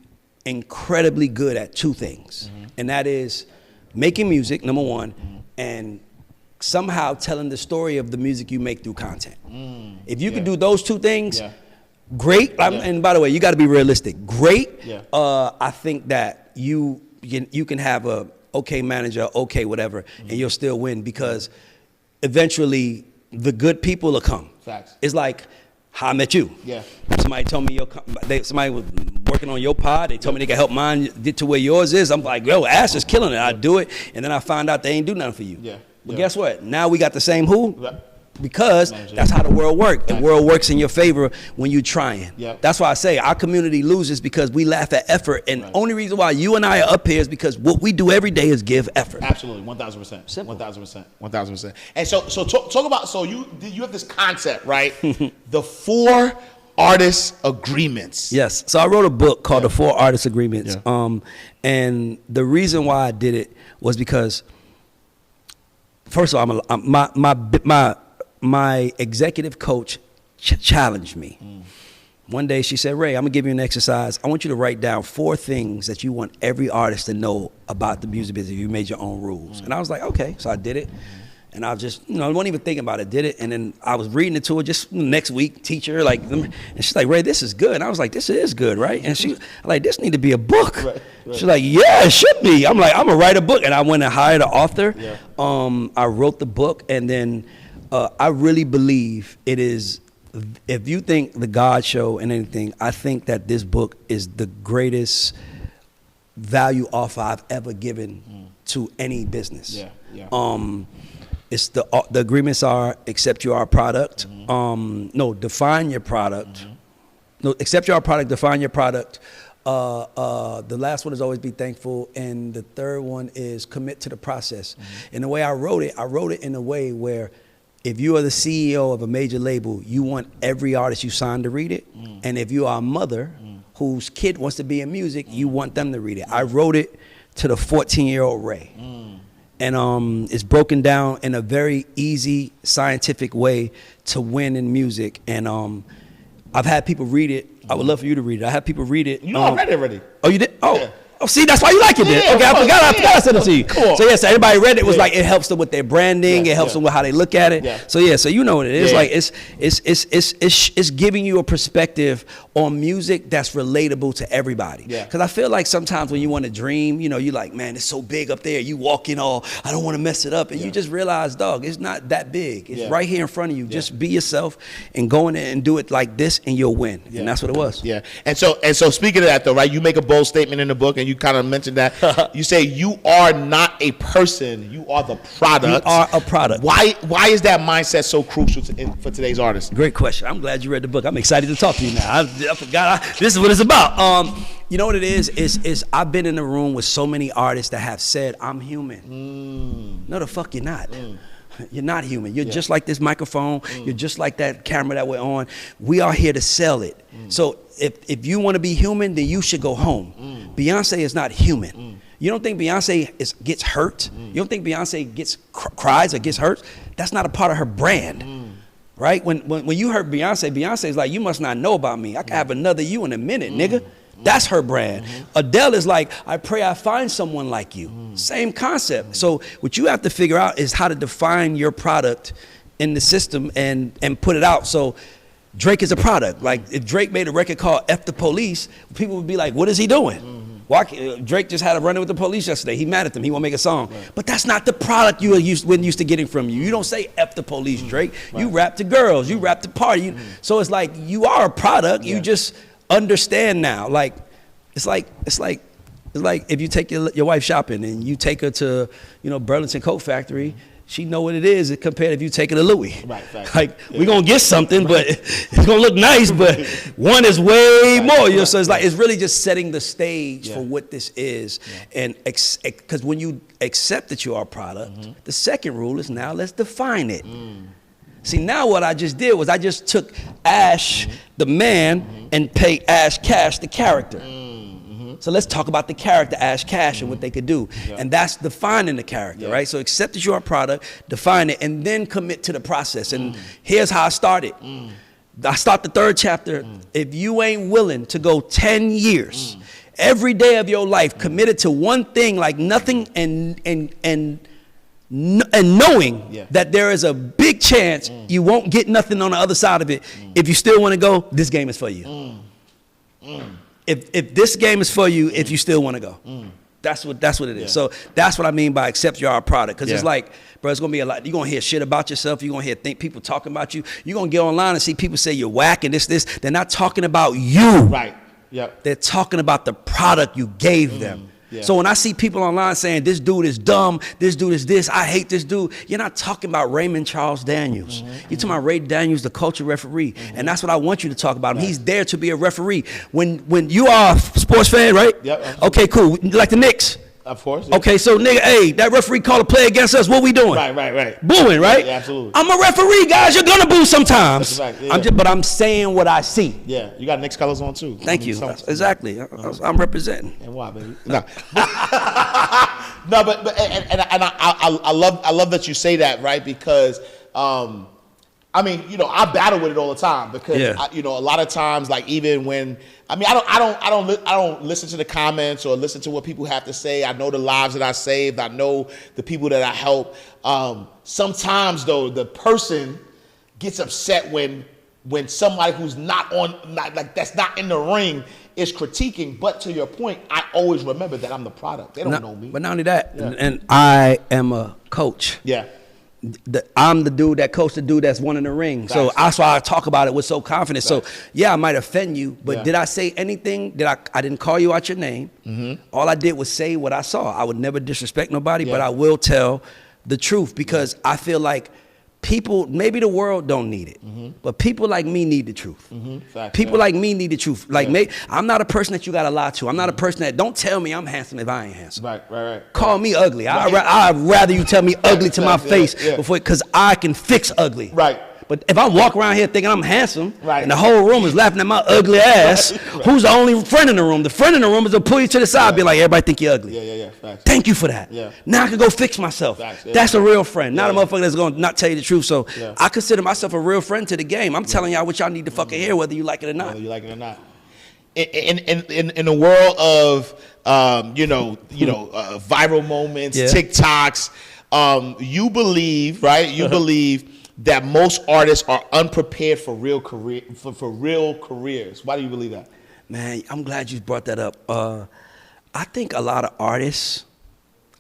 incredibly good at two things. And that is making music, number one, and somehow telling the story of the music you make through content. If you can do those two things, great. And by the way, you got to be realistic. Great. I think that you can have a okay manager, okay whatever, and you'll still win because eventually the good people will come. It's like how I met you. Somebody told me somebody was working on your pod. They told me they could help mine get to where yours is. I'm like, yo, Ash is killing it. I do it, and then I find out they ain't do nothing for you. But guess what? Now we got the same who? Because that's how the world works. The world works in your favor when you're trying. That's why I say our community loses because we laugh at effort. And only reason why you and I are up here is because what we do every day is give effort. Absolutely, 1,000%. 1,000%. And so talk about, so you have this concept, right? The 4 artist agreements. Yes. So I wrote a book called The 4 Artist Agreements. And the reason why I did it was because, first of all, my executive coach challenged me. One day she said, Ray, I'm gonna give you an exercise. I want you to write down 4 things that you want every artist to know about the music business. You made your own rules. And I was like, okay. So I did it. And I was just, I wasn't even thinking about it, did it. And then I was reading it to her just next week, teacher, and she's like, Ray, this is good. And I was like, this is good, right? And she like, this need to be a book. She's like, yeah, it should be. I'm like, I'm gonna write a book. And I went and hired an author. I wrote the book, and then I really believe it is, if you think The God Show and anything, I think that this book is the greatest value offer I've ever given to any business. It's the agreements are accept you are a product. No, define your product. No, accept your product, define your product. The last one is always be thankful, and the third one is commit to the process. And the way I wrote it in a way where if you are the CEO of a major label, you want every artist you sign to read it. And if you are a mother whose kid wants to be in music, you want them to read it. I wrote it to the 14-year-old Ray. And it's broken down in a very easy, scientific way to win in music. And I've had people read it. I would love for you to read it. I have people read it. You know, I read it already. Oh, you did? Oh. Yeah. Oh, see, that's why you like it then. Yeah, okay, I forgot I sent it to you. Cool. So, yeah, so everybody read it. It was like, it helps them with their branding. It helps them with how they look at it. Yeah. So, yeah, so you know what it is. Yeah. Like, it's giving you a perspective on music that's relatable to everybody. Yeah. Because I feel like sometimes when you want to dream, you know, you're like, man, it's so big up there. You walk in all, I don't want to mess it up. And you just realize, dog, it's not that big. It's right here in front of you. Just be yourself and go in there and do it like this and you'll win. And that's what it was. Yeah. And so speaking of that though, right, you make a bold statement in the book and you kind of mentioned that. You say you are not a person, you are the product. You are a product. Why is that mindset so crucial for today's artists? Great question. I'm glad you read the book. I'm excited to talk to you now. I forgot. This is what it's about. You know what it is I've been in the room with so many artists that have said, I'm human. No, the fuck you're not. You're not human. You're just like this microphone. You're just like that camera that we're on. We are here to sell it. So if you want to be human, then you should go home. Beyonce is not human. You don't think Beyonce gets hurt? You don't think Beyonce gets cries or gets hurt? That's not a part of her brand. Right? When you heard Beyonce is like, you must not know about me. I can have another you in a minute, nigga. That's her brand. Adele is like, I pray I find someone like you. Same concept. So what you have to figure out is how to define your product in the system and put it out. So Drake is a product. Like if Drake made a record called F the Police, people would be like, what is he doing? Drake just had a run-in with the police yesterday. He mad at them. He won't make a song. But that's not the product you were used to getting from you. You don't say F the police, Drake. You rap to girls. You rap to party. So it's like you are a product. You just understand now. Like it's like if you take your wife shopping and you take her to Burlington Coat Factory. She know what it is compared if you take it to Louis. Right. Like we're gonna get something, but it's gonna look nice, but one is way more. So it's like it's really just setting the stage for what this is, and because when you accept that you are a product, the second rule is now let's define it. See, now what I just did was I just took Ash, the man, and paid Ash Cash, the character. So let's talk about the character, Ash Cash, and what they could do. And that's defining the character, right? So accept that you're a product, define it, and then commit to the process. And here's how I started. I start the third chapter. If you ain't willing to go 10 years, every day of your life, committed to one thing like nothing and knowing that there is a big chance you won't get nothing on the other side of it, if you still want to go, this game is for you. If this game is for you, if you still want to go, that's what it is. So that's what I mean by accept your product. Because it's like, bro, it's gonna be a lot. You're gonna hear shit about yourself. You're gonna think people talking about you. You're gonna get online and see people say you're whack and this. They're not talking about you. Right. Yep. They're talking about the product you gave them. So when I see people online saying this dude is dumb, this dude is this, I hate this dude, you're not talking about Raymond Charles Daniels. You're talking about Ray Daniels, the culture referee. And that's what I want you to talk about him. He's there to be a referee. When you are a sports fan, right? Yep. Okay, cool. Like the Knicks. Of course. Yeah. Okay, so nigga, hey, that referee called a play against us. What we doing? Right. Booing, right? Yeah, absolutely. I'm a referee, guys. You're gonna boo sometimes. That's right. Yeah. But I'm saying what I see. Yeah, you got Knicks colors on too. Thank you. Exactly. I'm representing. And why, baby? No. No, but I love that you say that, right? Because I mean, I battle with it all the time because a lot of times, like even when I don't listen to the comments or listen to what people have to say. I know the lives that I saved. I know the people that I help. Sometimes though, the person gets upset when somebody who's not that's not in the ring is critiquing. But to your point, I always remember that I'm the product. They don't know me. But not only that, and I am a coach. Yeah. I'm the dude that coached the dude that's won in the ring. So that's why I talk about it with so confidence. So yeah, I might offend you, but did I say anything? I didn't call you out your name. All I did was say what I saw. I would never disrespect nobody, but I will tell the truth because I feel like people, maybe the world don't need it, but people like me need the truth. People like me need the truth. Like I'm not a person that you gotta lie to. I'm not a person that, don't tell me I'm handsome if I ain't handsome. Right. Call me ugly. I'd rather you tell me ugly to my face before, because I can fix ugly. Right. But if I walk around here thinking I'm handsome, right, and the whole room is laughing at my ugly ass, who's the only friend in the room? The friend in the room is gonna pull you to the side, be like, everybody think you're ugly. Yeah. Facts. Thank you for that. Yeah. Now I can go fix myself. That's a real friend, not a motherfucker that's gonna not tell you the truth. So I consider myself a real friend to the game. I'm telling y'all what y'all need to fucking hear, whether you like it or not. Whether you like it or not. In the world of viral moments, TikToks, you believe, right? You believe that most artists are unprepared for real careers. Why do you believe that? Man, I'm glad you brought that up. I think a lot of artists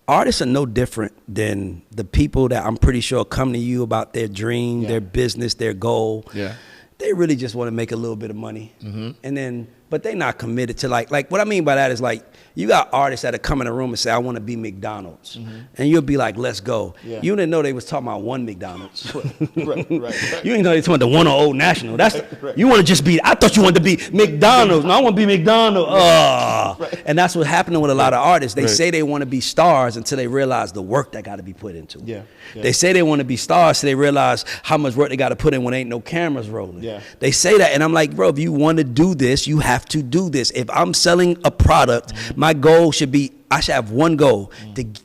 are no different than the people that I'm pretty sure come to you about their dream, their business, their goal. Yeah. They really just want to make a little bit of money. And then, but they not committed to like what I mean by that is like, you got artists that come in a room and say, I want to be McDonald's. And you'll be like, let's go. Yeah. You didn't know they was talking about one McDonald's. right. You didn't know they talking about the one on Old National. That's you want to just be, I thought you wanted to be McDonald's. No, I want to be McDonald's. And that's what's happening with a lot of artists. They say they want to be stars until they realize the work that got to be put into it. They say they want to be stars so they realize how much work they got to put in when ain't no cameras rolling. They say that, and I'm like, bro, if you want to do this, you have to do this. If I'm selling a product, my goal should be, I should have one goal,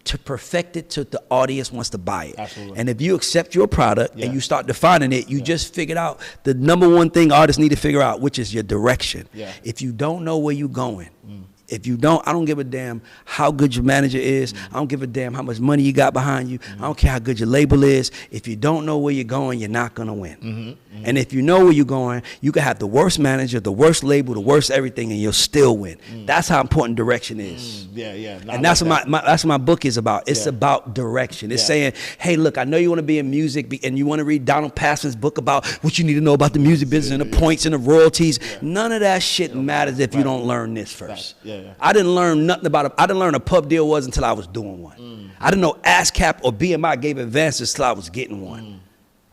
to perfect it to the audience wants to buy it. Absolutely. And if you accept your product and you start defining it, you just figured out the number one thing artists need to figure out, which is your direction. If you don't know where you're going, if you don't, I don't give a damn how good your manager is. I don't give a damn how much money you got behind you. I don't care how good your label is. If you don't know where you're going, you're not going to win. And if you know where you're going, you can have the worst manager, the worst label, the worst everything, and you'll still win. That's how important direction is. And that's what that's what my book is about. It's about direction. It's saying, hey, look, I know you want to be in music and you want to read Donald Passman's book about what you need to know about the music business and the points and the royalties. None of that shit matters if you don't learn this first. I didn't learn nothing about it. I didn't learn a pub deal was until I was doing one. I didn't know ASCAP or BMI gave advances till I was getting one.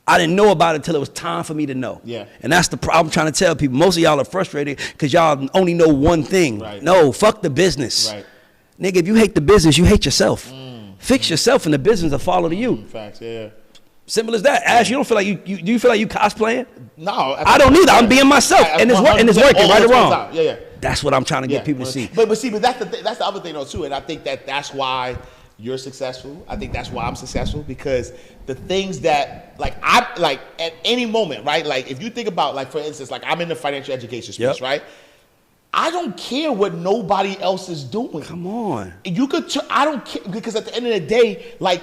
I didn't know about it until it was time for me to know. And that's the problem I'm trying to tell people. Most of y'all are frustrated because y'all only know one thing. No, fuck the business. Nigga, if you hate the business, you hate yourself. Fix yourself and the business will follow to you. Facts, Simple as that. Ash, you don't feel like do you feel like you cosplaying? No. I don't either. I'm being myself. And it's working, right or wrong. Yeah. That's what I'm trying to get people to see. But that's the other thing though too. And I think that's why you're successful. I think that's why I'm successful, because the things that at any moment, right? Like if you think about, like, for instance, like I'm in the financial education space, right? I don't care what nobody else is doing. Come on. I don't care, because at the end of the day, like,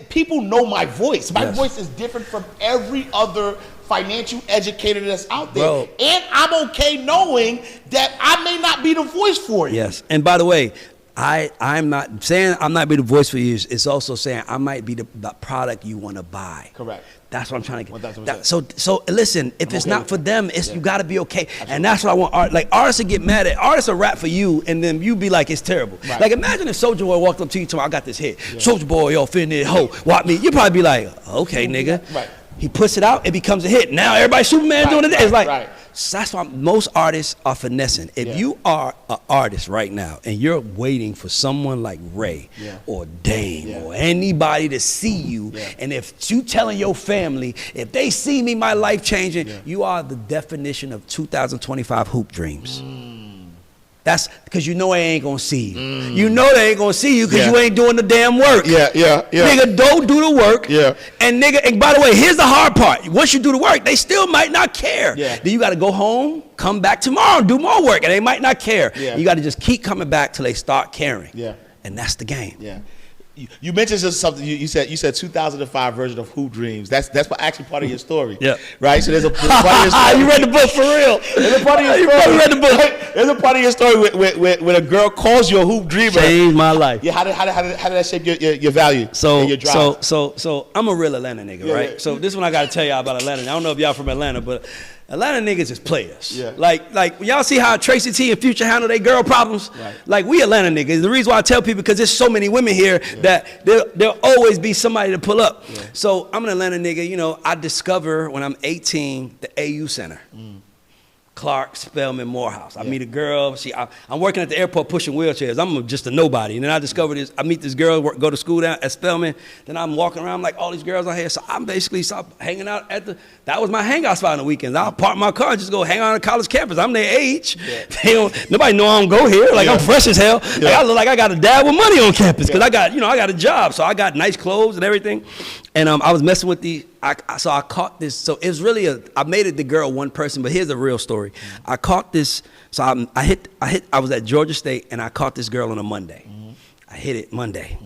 people know my voice. My voice is different from every other financial educator that's out there. Bro. And I'm okay knowing that I may not be the voice for you. Yes. And by the way, I'm not saying I'm not be the voice for you. It's also saying I might be the product you want to buy. Correct. That's what I'm trying to get. So listen, if it's not for them, you got to be okay. Absolutely. And that's what I want. Like, artists will get mad at artists will rap for you, and then you be like, it's terrible. Right. Like, imagine if Soulja Boy walked up to you and told me, I got this hit. Soulja Boy, yo, finna ho, walk me. You'd probably be like, okay, nigga. Right. He puts it out, it becomes a hit. Now everybody Superman doing it. It's like, so that's why most artists are finessing. If you are an artist right now and you're waiting for someone like Ray or Dame or anybody to see you, and if you telling your family, if they see me, my life changing, you are the definition of 2025 hoop dreams. That's because you know they ain't gonna see you. You know they ain't gonna see you because you ain't doing the damn work. Nigga, don't do the work. And nigga, and by the way, here's the hard part. Once you do the work, they still might not care. Then you gotta go home, come back tomorrow, do more work, and they might not care. You gotta just keep coming back till they start caring. And that's the game. You mentioned something. You said 2005 version of Hoop Dreams. That's actually part of your story. Right. So there's a part of your story. You read the book for real. There's a part of your story. You probably read the book. There's a part of your story when a girl calls you a hoop dreamer. Changed my life. How did that shape your value? And your drive? So I'm a real Atlanta nigga, right? So this one I gotta tell y'all about Atlanta. I don't know if y'all from Atlanta, but Atlanta niggas is players. Yeah. Like when y'all see how Tracy T and Future handle their girl problems. Right. Like we Atlanta niggas. The reason why I tell people because there's so many women here that there'll always be somebody to pull up. Yeah. So I'm an Atlanta nigga. You know, I discover when I'm 18 the AU Center. Clark, Spelman, Morehouse. I meet a girl. I'm working at the airport pushing wheelchairs. I'm just a nobody. And then I discover this. I meet this girl, go to school down at Spelman. Then I'm walking around like all these girls out here. So I'm basically hanging out that was my hangout spot on the weekends. I'll park my car and just go hang out on the college campus. I'm their age. Yeah. Nobody know I don't go here. Like I'm fresh as hell. Yeah. Like, I look like I got a dad with money on campus because I got a job. So I got nice clothes and everything. And I was messing with I caught this. So it was really I made it the girl one person, but here's the real story. I caught this. So I was at Georgia State and I caught this girl on a Monday. I hit it Monday.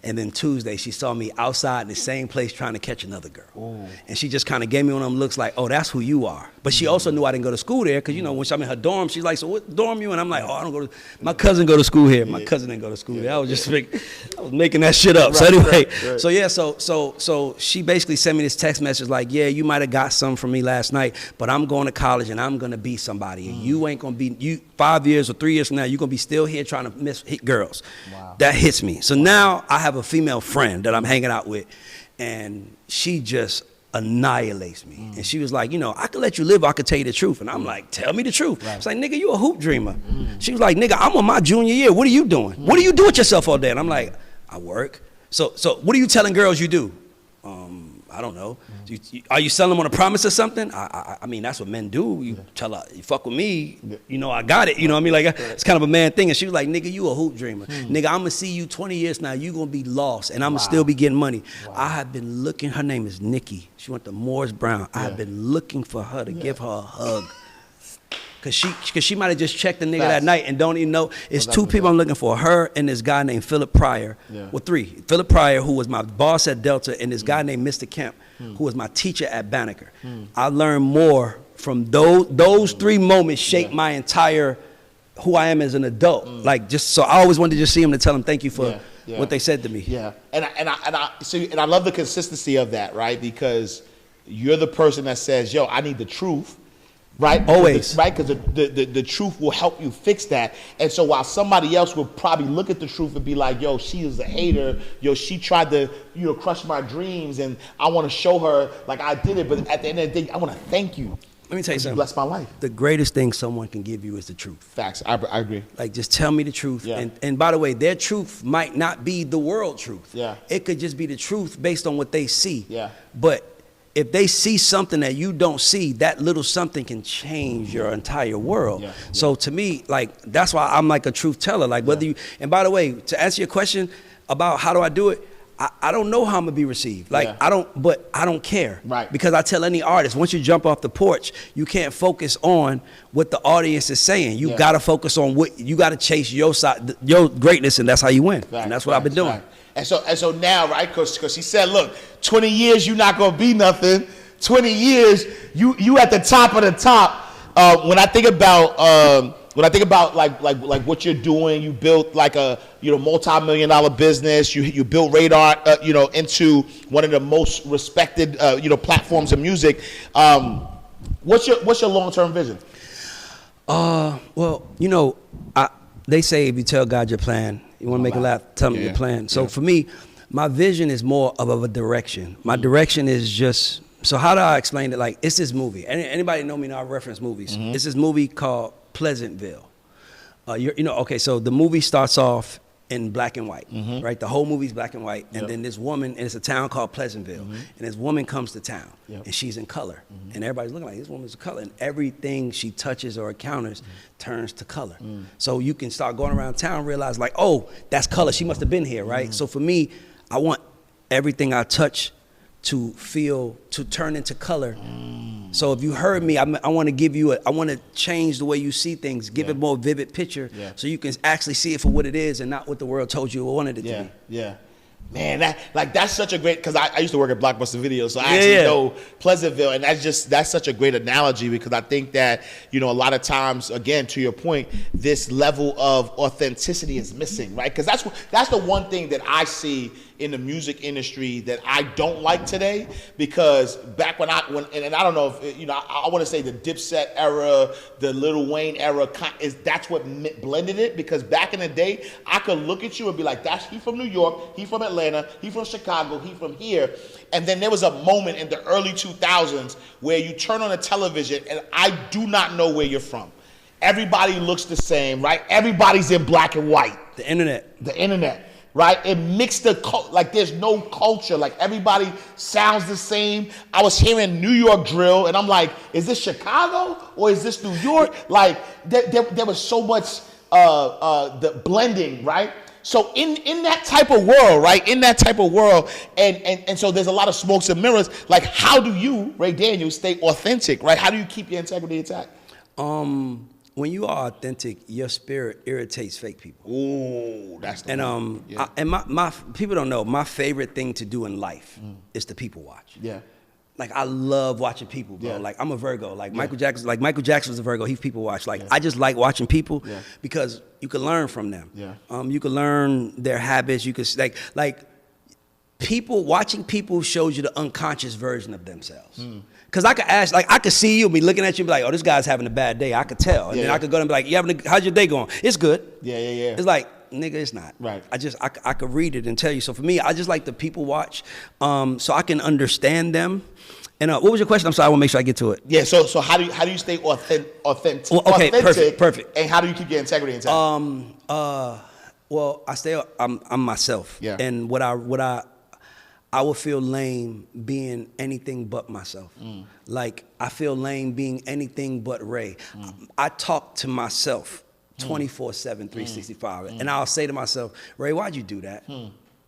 And then Tuesday, she saw me outside in the same place trying to catch another girl. Ooh. And she just kind of gave me one of them looks like, oh, that's who you are. But she also knew I didn't go to school there because, when I'm in her dorm, she's like, so what dorm you in? I'm like, oh, I don't go to, my cousin go to school here. My cousin didn't go to school there. I was making that shit up. Right, so anyway, right. So she basically sent me this text message like, yeah, you might have got some from me last night, but I'm going to college and I'm going to be somebody. And you ain't going to be, 5 years or 3 years from now, you're going to be still here trying to hit girls. Wow. That hits me. So now I have a female friend that I'm hanging out with, and she just annihilates me. And she was like, I could let you live, I could tell you the truth. And I'm like, tell me the truth. Right. It's like, nigga, you a hoop dreamer. She was like, nigga, I'm on my junior year. What are you doing? What do you do with yourself all day? And I'm like, I work. So what are you telling girls you do? I don't know. Are you selling them on a promise or something? I mean, that's what men do. You tell her, you fuck with me, I got it. You know what I mean? Like, it's kind of a man thing. And she was like, nigga, you a hoop dreamer. Nigga, I'm going to see you 20 years now. You going to be lost, and I'm going to still be getting money. Wow. I have been looking. Her name is Nikki. She went to Morris Brown. I have been looking for her to give her a hug. Cause she might have just checked the nigga that night and don't even know. It's two people I'm looking for. Her and this guy named Philip Pryor. Yeah. Well, three. Philip Pryor, who was my boss at Delta, and this guy named Mr. Kemp, who was my teacher at Banneker. I learned more from those three moments shaped my entire who I am as an adult. Like, just so I always wanted to just see him to tell him thank you for what they said to me. Yeah. And I love the consistency of that, right? Because you're the person that says, yo, I need the truth. Right? Always. Right? Because the truth will help you fix that. And so while somebody else will probably look at the truth and be like, yo, she is a hater. Yo, she tried to, crush my dreams. And I want to show her like I did it. But at the end of the day, I want to thank you. Let me tell you something. Bless my life. The greatest thing someone can give you is the truth. Facts. I agree. Like, just tell me the truth. Yeah. And by the way, their truth might not be the world truth. Yeah. It could just be the truth based on what they see. Yeah. But if they see something that you don't see, that little something can change your entire world. Yeah. So to me, like, that's why I'm like a truth teller. Like, whether you, and by the way, to answer your question about how do I do it, I don't know how I'm gonna be received. Like, I don't care. Right. Because I tell any artist, once you jump off the porch, you can't focus on what the audience is saying. You gotta focus on what you gotta chase your side, your greatness, and that's how you win. Right. And that's what I've been doing. Right. And so now, right, because she said, look, 20 years you're not gonna be nothing. 20 years you at the top of the top. When I think about like what you're doing, you built like a multi-million-dollar business. You built Radar into one of the most respected platforms of music. What's your long-term vision? Well, they say if you tell God your plan, you want to make a laugh, tell him your plan. So for me, my vision is more of a direction. My direction is just, so how do I explain it? Like, it's this movie. Anybody know me now, I reference movies. It's this movie called Pleasantville. So the movie starts off in black and white, right? The whole movie's black and white. And then this woman, and it's a town called Pleasantville. And this woman comes to town, and she's in color. And everybody's looking like, this woman's in color. And everything she touches or encounters turns to color. So you can start going around town and realize like, oh, that's color. She must have been here, right? So for me, I want everything I touch to turn into color. So if you heard me, I want to give you I want to change the way you see things, give it a more vivid picture, so you can actually see it for what it is and not what the world told you or wanted it to be. Yeah. Man, that's such a great, because I used to work at Blockbuster Video, so I actually know Pleasantville, and that's such a great analogy, because I think that, a lot of times, again, to your point, this level of authenticity is missing, right? Because that's the one thing that I see in the music industry that I don't like today, because back when I don't know if I want to say the Dipset era, the Lil Wayne era that's what blended it, because back in the day I could look at you and be like, he from New York, he from Atlanta, he from Chicago, he from here. And then there was a moment in the early 2000s where you turn on the television and I do not know where you're from. Everybody looks the same, right? Everybody's in black and white. The internet. Right? It mixed like there's no culture. Like everybody sounds the same. I was hearing New York drill and I'm like, is this Chicago or is this New York? Like there was so much the blending, right? So in that type of world, right? In that type of world, and so there's a lot of smokes and mirrors. Like, how do you, Ray Daniels, stay authentic, right? How do you keep your integrity intact? When you are authentic, your spirit irritates fake people. Ooh, that's the one. My people don't know, my favorite thing to do in life is to people watch. Yeah. Like, I love watching people, bro. Yeah. Like, I'm a Virgo. Like, Michael Jackson was a Virgo. He's people watch. Like, I just like watching people because you can learn from them. Yeah. You can learn their habits. You can, watching people shows you the unconscious version of themselves. Because I could see you and be looking at you and be like, oh, this guy's having a bad day. I could tell. And then I could go and be like, how's your day going? It's good. Yeah. It's like, nigga, it's not. Right. I could read it and tell you. So for me, I just like the people watch so I can understand them. And what was your question? I'm sorry, I want to make sure I get to it. Yeah, so how do you stay authentic? Well, okay, perfect. And how do you keep your integrity intact? Well, I'm myself. Yeah. And what I would feel lame being anything but myself. Like, I feel lame being anything but Ray. I talk to myself 24/7, 365. And I'll say to myself, Ray, why'd you do that?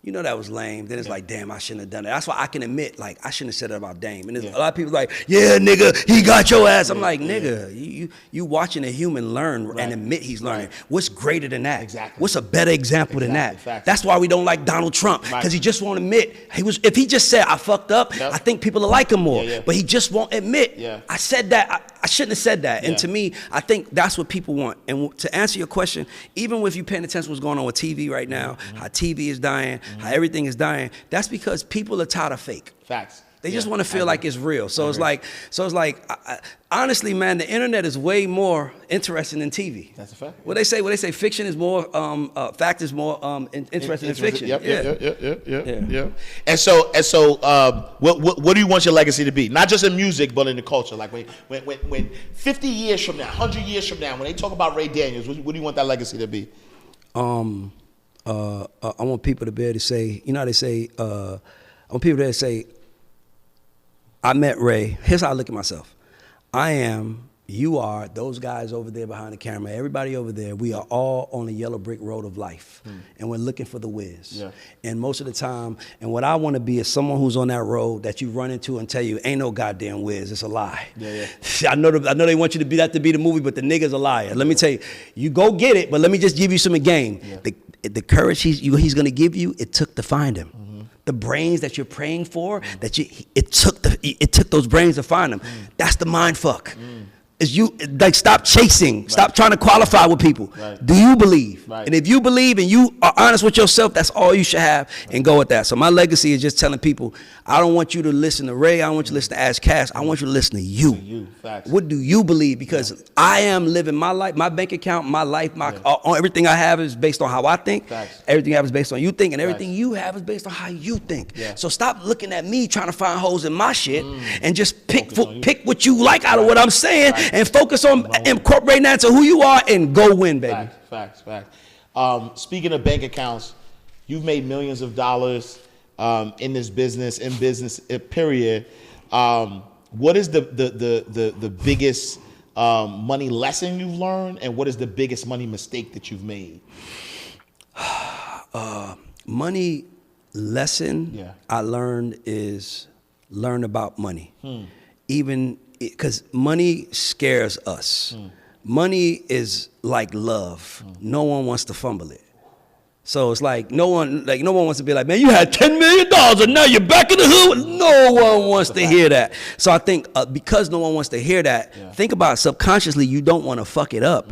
You know that was lame. Then it's like, damn, I shouldn't have done it. That's why I can admit, like, I shouldn't have said it about Dame. And there's a lot of people like, yeah, nigga, he got your ass. I'm like, nigga, you watching a human learn and admit he's learning. What's greater than that? Exactly. What's a better example than that? Facts. That's why we don't like Donald Trump, because he just won't admit. If he just said, I fucked up, I think people will like him more. But he just won't admit, I said that. I shouldn't have said that. And to me, I think that's what people want. And to answer your question, even if you're paying attention to what's going on with TV right now, how TV is dying, how everything is dying, that's because people are tired of fake. Facts. They just want to feel like it's real. So it's like, honestly, man, the internet is way more interesting than TV. That's a fact. What they say, fiction is more, fact is more interesting than fiction. Yep. And so, what do you want your legacy to be? Not just in music, but in the culture. Like when 50 years from now, 100 years from now, when they talk about Ray Daniels, what do you want that legacy to be? I want people to be able to say, you know how they say, I want people to say, I met Ray. Here's how I look at myself. I am, you are, those guys over there behind the camera, everybody over there, we are all on the yellow brick road of life. And we're looking for the whiz. Yeah. And most of the time, and what I want to be is someone who's on that road that you run into and tell you, ain't no goddamn whiz, it's a lie. I know they want you to be that to be the movie, but the nigga's a liar. Let me tell you, you go get it, but let me just give you some game. The courage he's going to give you, it took to find him. The brains that you're praying for, it took those brains to find them. That's the mind fuck. Is you like stop chasing, stop trying to qualify with people. Do you believe? And if you believe and you are honest with yourself, that's all you should have, and go with that. So my legacy is just telling people, I don't want you to listen to Ray, I don't want you to listen to Ash Cash, I want you to listen to you. What do you believe? Because I am living my life, my bank account, my life, everything I have is based on how I think. Everything I have is based on you think, and everything you have is based on how you think. So stop looking at me trying to find holes in my shit and just pick what you like out of what I'm saying. And focus on incorporating that to who you are and go win, baby. Facts. Speaking of bank accounts, you've made millions of dollars in this business, period. What is the biggest money lesson you've learned, and what is the biggest money mistake that you've made? Money lesson I learned is learn about money. Even because money scares us. Money is like love. No one wants to fumble it. So it's like no one wants to be like, man, you had $10 million and now you're back in the hood. No one wants to hear that. So I think because no one wants to hear that, think about it. Subconsciously, you don't want to fuck it up.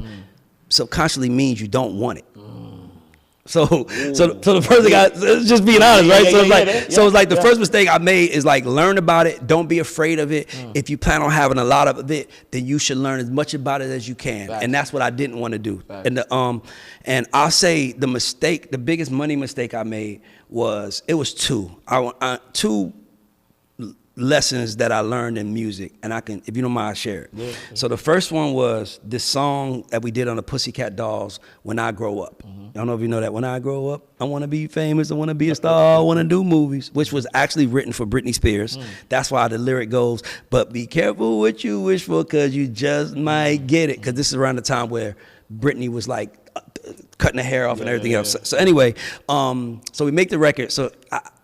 Subconsciously means you don't want it. So the first thing just being honest, right? So it's like the first mistake I made is like learn about it. Don't be afraid of it. If you plan on having a lot of it, then you should learn as much about it as you can. Right. And that's what I didn't want to do. Right. And I'll say the biggest money mistake I made was two lessons that I learned in music, and I can, if you don't mind, share it. Yeah. So the first one was this song that we did on the Pussycat Dolls, When I Grow Up. I don't know if you know that. When I grow up, I want to be famous, I want to be a star, I want to do movies, which was actually written for Britney Spears. That's why the lyric goes, but be careful what you wish for, because you just might get it. Because this is around the time where Britney was like cutting her hair off and everything else. So anyway, so we make the record. So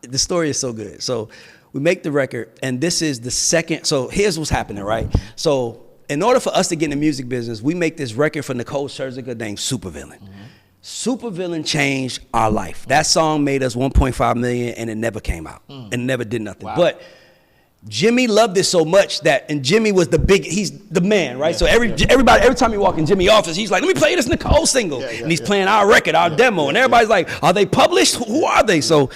the story is so good. So we make the record, and this is the second. So here's what's happening, right? So in order for us to get in the music business, we make this record for Nicole Scherzinger named Supervillain. Supervillain changed our life. That song made us 1.5 million, and it never came out, and never did nothing. Wow. But Jimmy loved it so much and Jimmy was he's the man, right? So every time you walk in Jimmy's office, he's like, let me play this Nicole single. And he's playing our record, our demo, and everybody's like, are they published? Who are they? So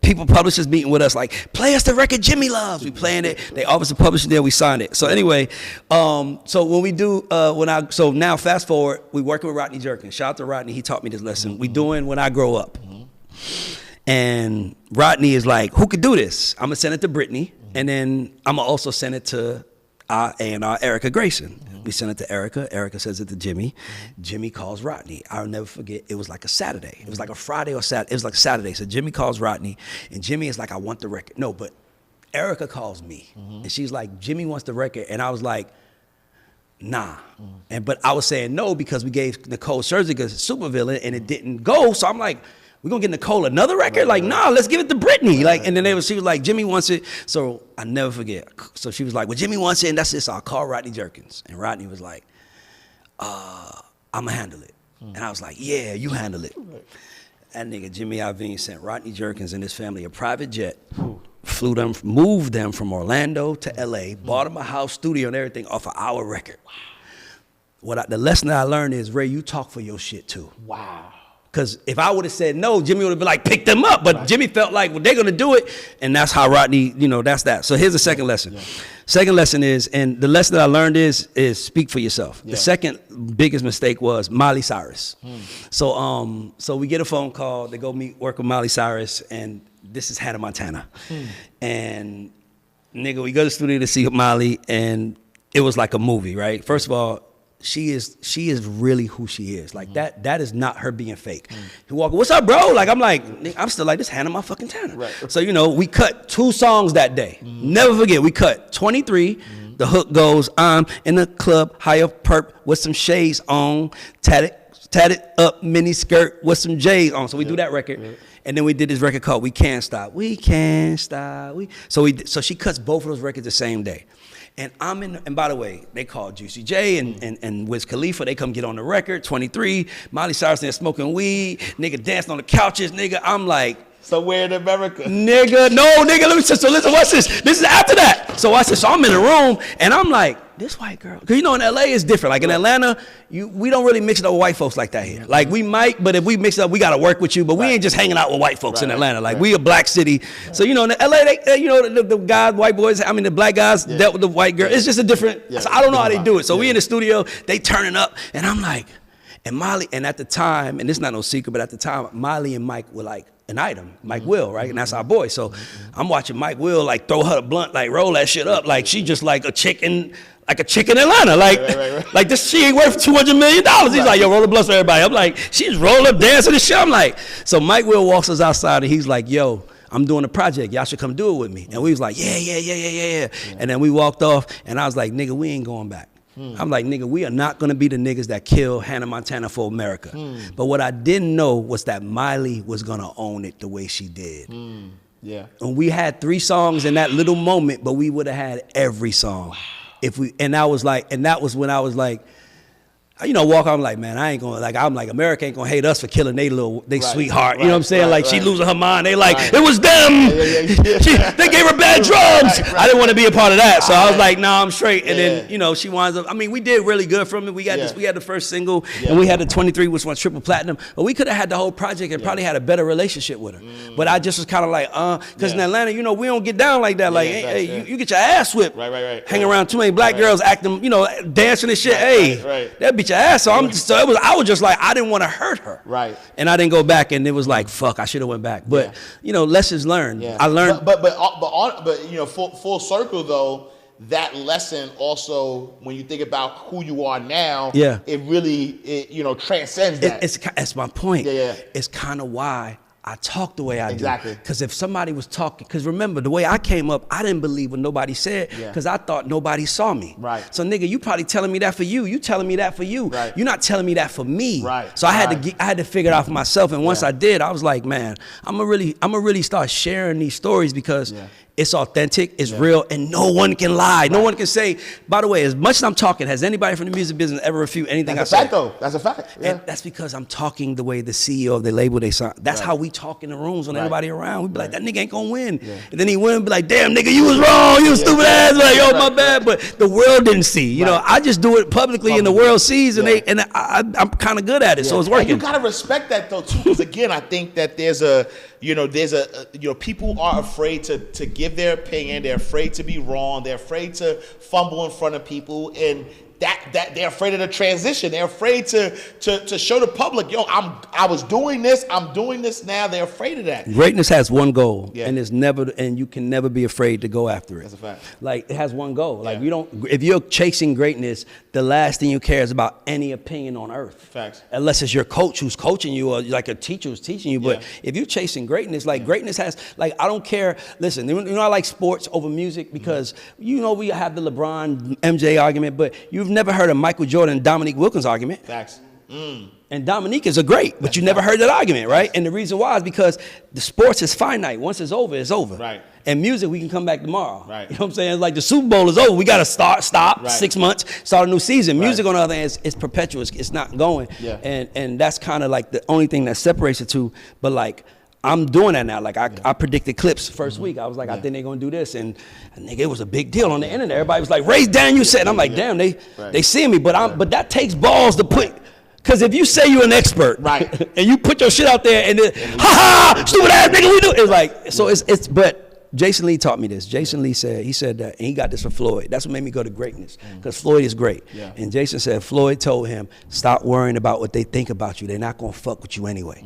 people, publishers meeting with us like, play us the record Jimmy loves. We playing it. They obviously published it there. We signed it. So anyway, so when we do, so now fast forward, we working with Rodney Jerkins. Shout out to Rodney. He taught me this lesson. We doing When I Grow Up. And Rodney is like, who could do this? I'm gonna send it to Britney, and then I'm gonna also send it to our A&R, Erica Grayson. We sent it to Erica. Erica sends it to Jimmy. Jimmy calls Rodney. I'll never forget. It was like a Saturday. It was like a Friday or Saturday. It was like Saturday. So Jimmy calls Rodney, and Jimmy is like, I want the record. No, but Erica calls me, and she's like, Jimmy wants the record, and I was like, nah. But I was saying no because we gave Nicole Scherzinger Supervillain, and it didn't go. So I'm like, we're gonna get Nicole another record? Nah, let's give it to Britney. And then she was like, Jimmy wants it. So I never forget. So she was like, well, Jimmy wants it, and that's it. So I'll call Rodney Jerkins. And Rodney was like, I'm gonna handle it. And I was like, yeah, you handle it. That nigga Jimmy Iovine sent Rodney Jerkins and his family a private jet, moved them from Orlando to LA, bought them a house, studio, and everything off of our record. The lesson that I learned is, Ray, you talk for your shit too. Wow. Because if I would have said no, Jimmy would have been like, pick them up. But Jimmy felt like, well, they're going to do it. And that's how Rodney, that's that. So here's the second lesson. Second lesson is, and the lesson that I learned is speak for yourself. The second biggest mistake was Miley Cyrus. So we get a phone call. They go work with Miley Cyrus. And this is Hannah Montana. And nigga, we go to the studio to see Miley. And it was like a movie, right? First of all, she is really who she is. Like that is not her being fake. He walk, what's up, bro? Like I'm still like, this Hannah Montana. Right. So we cut 2 songs that day. Never forget, we cut 23. The hook goes, I'm in the club, high up perp with some shades on, tatted up mini skirt with some J's on. So we do that record. And then we did this record called We Can't Stop. We Can't Stop. So she cuts both of those records the same day. And and by the way, they called Juicy J and Wiz Khalifa. They come get on the record, 23. Miley Cyrus there smoking weed. Nigga dancing on the couches. Nigga, I'm like, somewhere in America. Nigga, let me say, so listen, watch this. This is after that. So I said, so I'm in the room, and I'm like, this white girl. Because in LA it's different. Like in Atlanta, we don't really mix it up with white folks like that here. Like we might, but if we mix it up, we got to work with you. But we ain't just hanging out with white folks in Atlanta. Like we a black city. So in LA, the guys, white boys, the black guys dealt with the white girl. It's just a different, so I don't know how they do it. So we in the studio, they turning up, and I'm like, and Miley, and at the time, and this is not no secret, but at the time, Miley and Mike were like an item, Mike Will, right? And that's our boy. So I'm watching Mike Will like throw her a blunt, like roll that shit up, like she just like a chick in Atlanta, like this, she ain't worth $200 million. He's like, yo, roll the blunts for everybody. I'm like, she's roll up dancing and shit. I'm like, so Mike Will walks us outside and he's like, yo, I'm doing a project. Y'all should come do it with me. And we was like, yeah. And then we walked off, and I was like, nigga, we ain't going back. I'm like, nigga, we are not gonna be the niggas that kill Hannah Montana for America. But what I didn't know was that Miley was gonna own it the way she did. And we had 3 songs in that little moment, but we would have had every song. And that was when I was like, walk out, I'm like, man, I ain't gonna, like, I'm like, America ain't gonna hate us for killing they sweetheart. You know what I'm saying? Like, she losing her mind. They like, it was them. They gave her bad drugs. I didn't want to be a part of that. So I was like, nah, I'm straight. And then, she winds up, I mean, we did really good from it. We got we had the first single, and we had the 23, which went triple platinum. But we could have had the whole project and probably had a better relationship with her. But I just was kind of like, because in Atlanta, we don't get down like that. Like, hey, you get your ass whipped. Hang around too many black girls acting, dancing and shit. That bitch your ass. So I was just like, I didn't want to hurt her. Right. And I didn't go back, and it was like, fuck, I should have went back. But lessons learned. I learned. But full circle though, that lesson also, when you think about who you are now, it really transcends that. That's my point. It's kind of why I talk the way I do. Because if somebody was talking, because remember, the way I came up, I didn't believe what nobody said because I thought nobody saw me. So nigga, you probably telling me that for you. You telling me that for you. You're not telling me that for me. So I had to figure it out for myself. And once I did, I was like, man, I'm gonna really start sharing these stories because it's authentic, it's real, and no one can lie. No one can say, by the way, as much as I'm talking, has anybody from the music business ever refute anything I say? That's a fact, though. That's a fact. And that's because I'm talking the way the CEO of the label they signed. That's how we talk in the rooms when everybody around. We be like, that nigga ain't gonna win. And then he win and be like, damn, nigga, you was wrong. You was stupid ass. Like, yo, my bad. But the world didn't see. I just do it publicly and the world sees, and I'm kind of good at it, so it's working. And you gotta respect that, though, too, because again, I think that there's people are afraid to give their opinion. They're afraid to be wrong. They're afraid to fumble in front of people, and that they're afraid of the transition. They're afraid to show the public, yo, I was doing this. I'm doing this now. They're afraid of that. Greatness has one goal, and you can never be afraid to go after it. That's a fact. Like, it has one goal. Like, if you're chasing greatness, the last thing you care is about any opinion on earth. Facts. Unless it's your coach who's coaching you or like a teacher who's teaching you. But if you're chasing greatness, like greatness has, like, I don't care. Listen, I like sports over music because, we have the LeBron MJ argument, but you've never heard of Michael Jordan and Dominique Wilkins argument. Facts. And Dominique is a great, but you never heard that argument, right? And the reason why is because the sports is finite. Once it's over, it's over. Right. And music, we can come back tomorrow. Right. You know what I'm saying? It's like the Super Bowl is over. We got to stop, 6 months, start a new season. Music, on the other hand, is perpetual. It's not going. And that's kind of like the only thing that separates the two. But like, I'm doing that now. Like, I predicted clips first week. I was like, I think they're gonna do this, and nigga, it was a big deal on the internet. Everybody was like, "Raise Daniel said," and I'm like, damn, they see me, but that takes balls to put. Because if you say you're an expert, and you put your shit out there, and then, stupid ass nigga, we do. It's like, so it's. But Jason Lee taught me this. Jason Lee said that, and he got this from Floyd. That's what made me go to greatness, because Floyd is great. And Jason said Floyd told him, stop worrying about what they think about you. They're not gonna fuck with you anyway.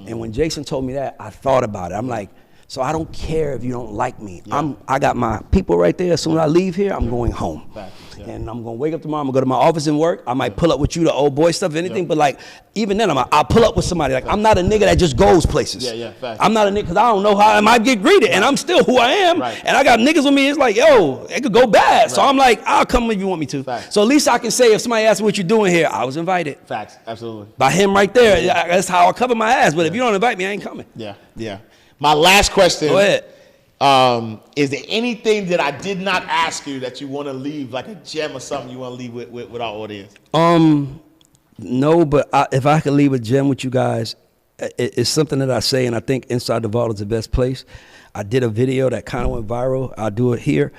And when Jason told me that, I thought about it. I'm like, so I don't care if you don't like me. I got my people right there. As soon as I leave here, I'm going home. And I'm gonna wake up tomorrow, I'm gonna go to my office and work. I might pull up with you, the old boy stuff, anything, but like, even then, I'll pull up with somebody. Like, I'm not a nigga that just goes places. I'm not a nigga, because I don't know how I might get greeted, and I'm still who I am. And I got niggas with me, it's like, yo, it could go bad. So I'm like, I'll come if you want me to. So at least I can say, if somebody asks me what you're doing here, I was invited. Facts, absolutely. By him right there, that's how I cover my ass. But if you don't invite me, I ain't coming. My last question. Go ahead. Is there anything that I did not ask you that you want to leave, like a gem or something you want to leave with our audience? No, but if I could leave a gem with you guys, it's something that I say, and I think Inside the Vault is the best place. I did a video that kind of went viral. I'll do it here.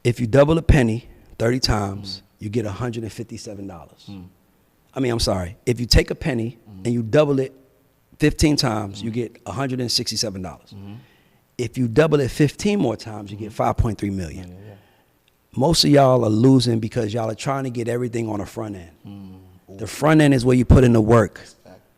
If you double a penny 30 times, you get $157. I mean, I'm sorry. If you take a penny and you double it 15 times, you get $167. If you double it 15 more times, you get 5.3 million. Most of y'all are losing because y'all are trying to get everything on the front end. The front end is where you put in the work.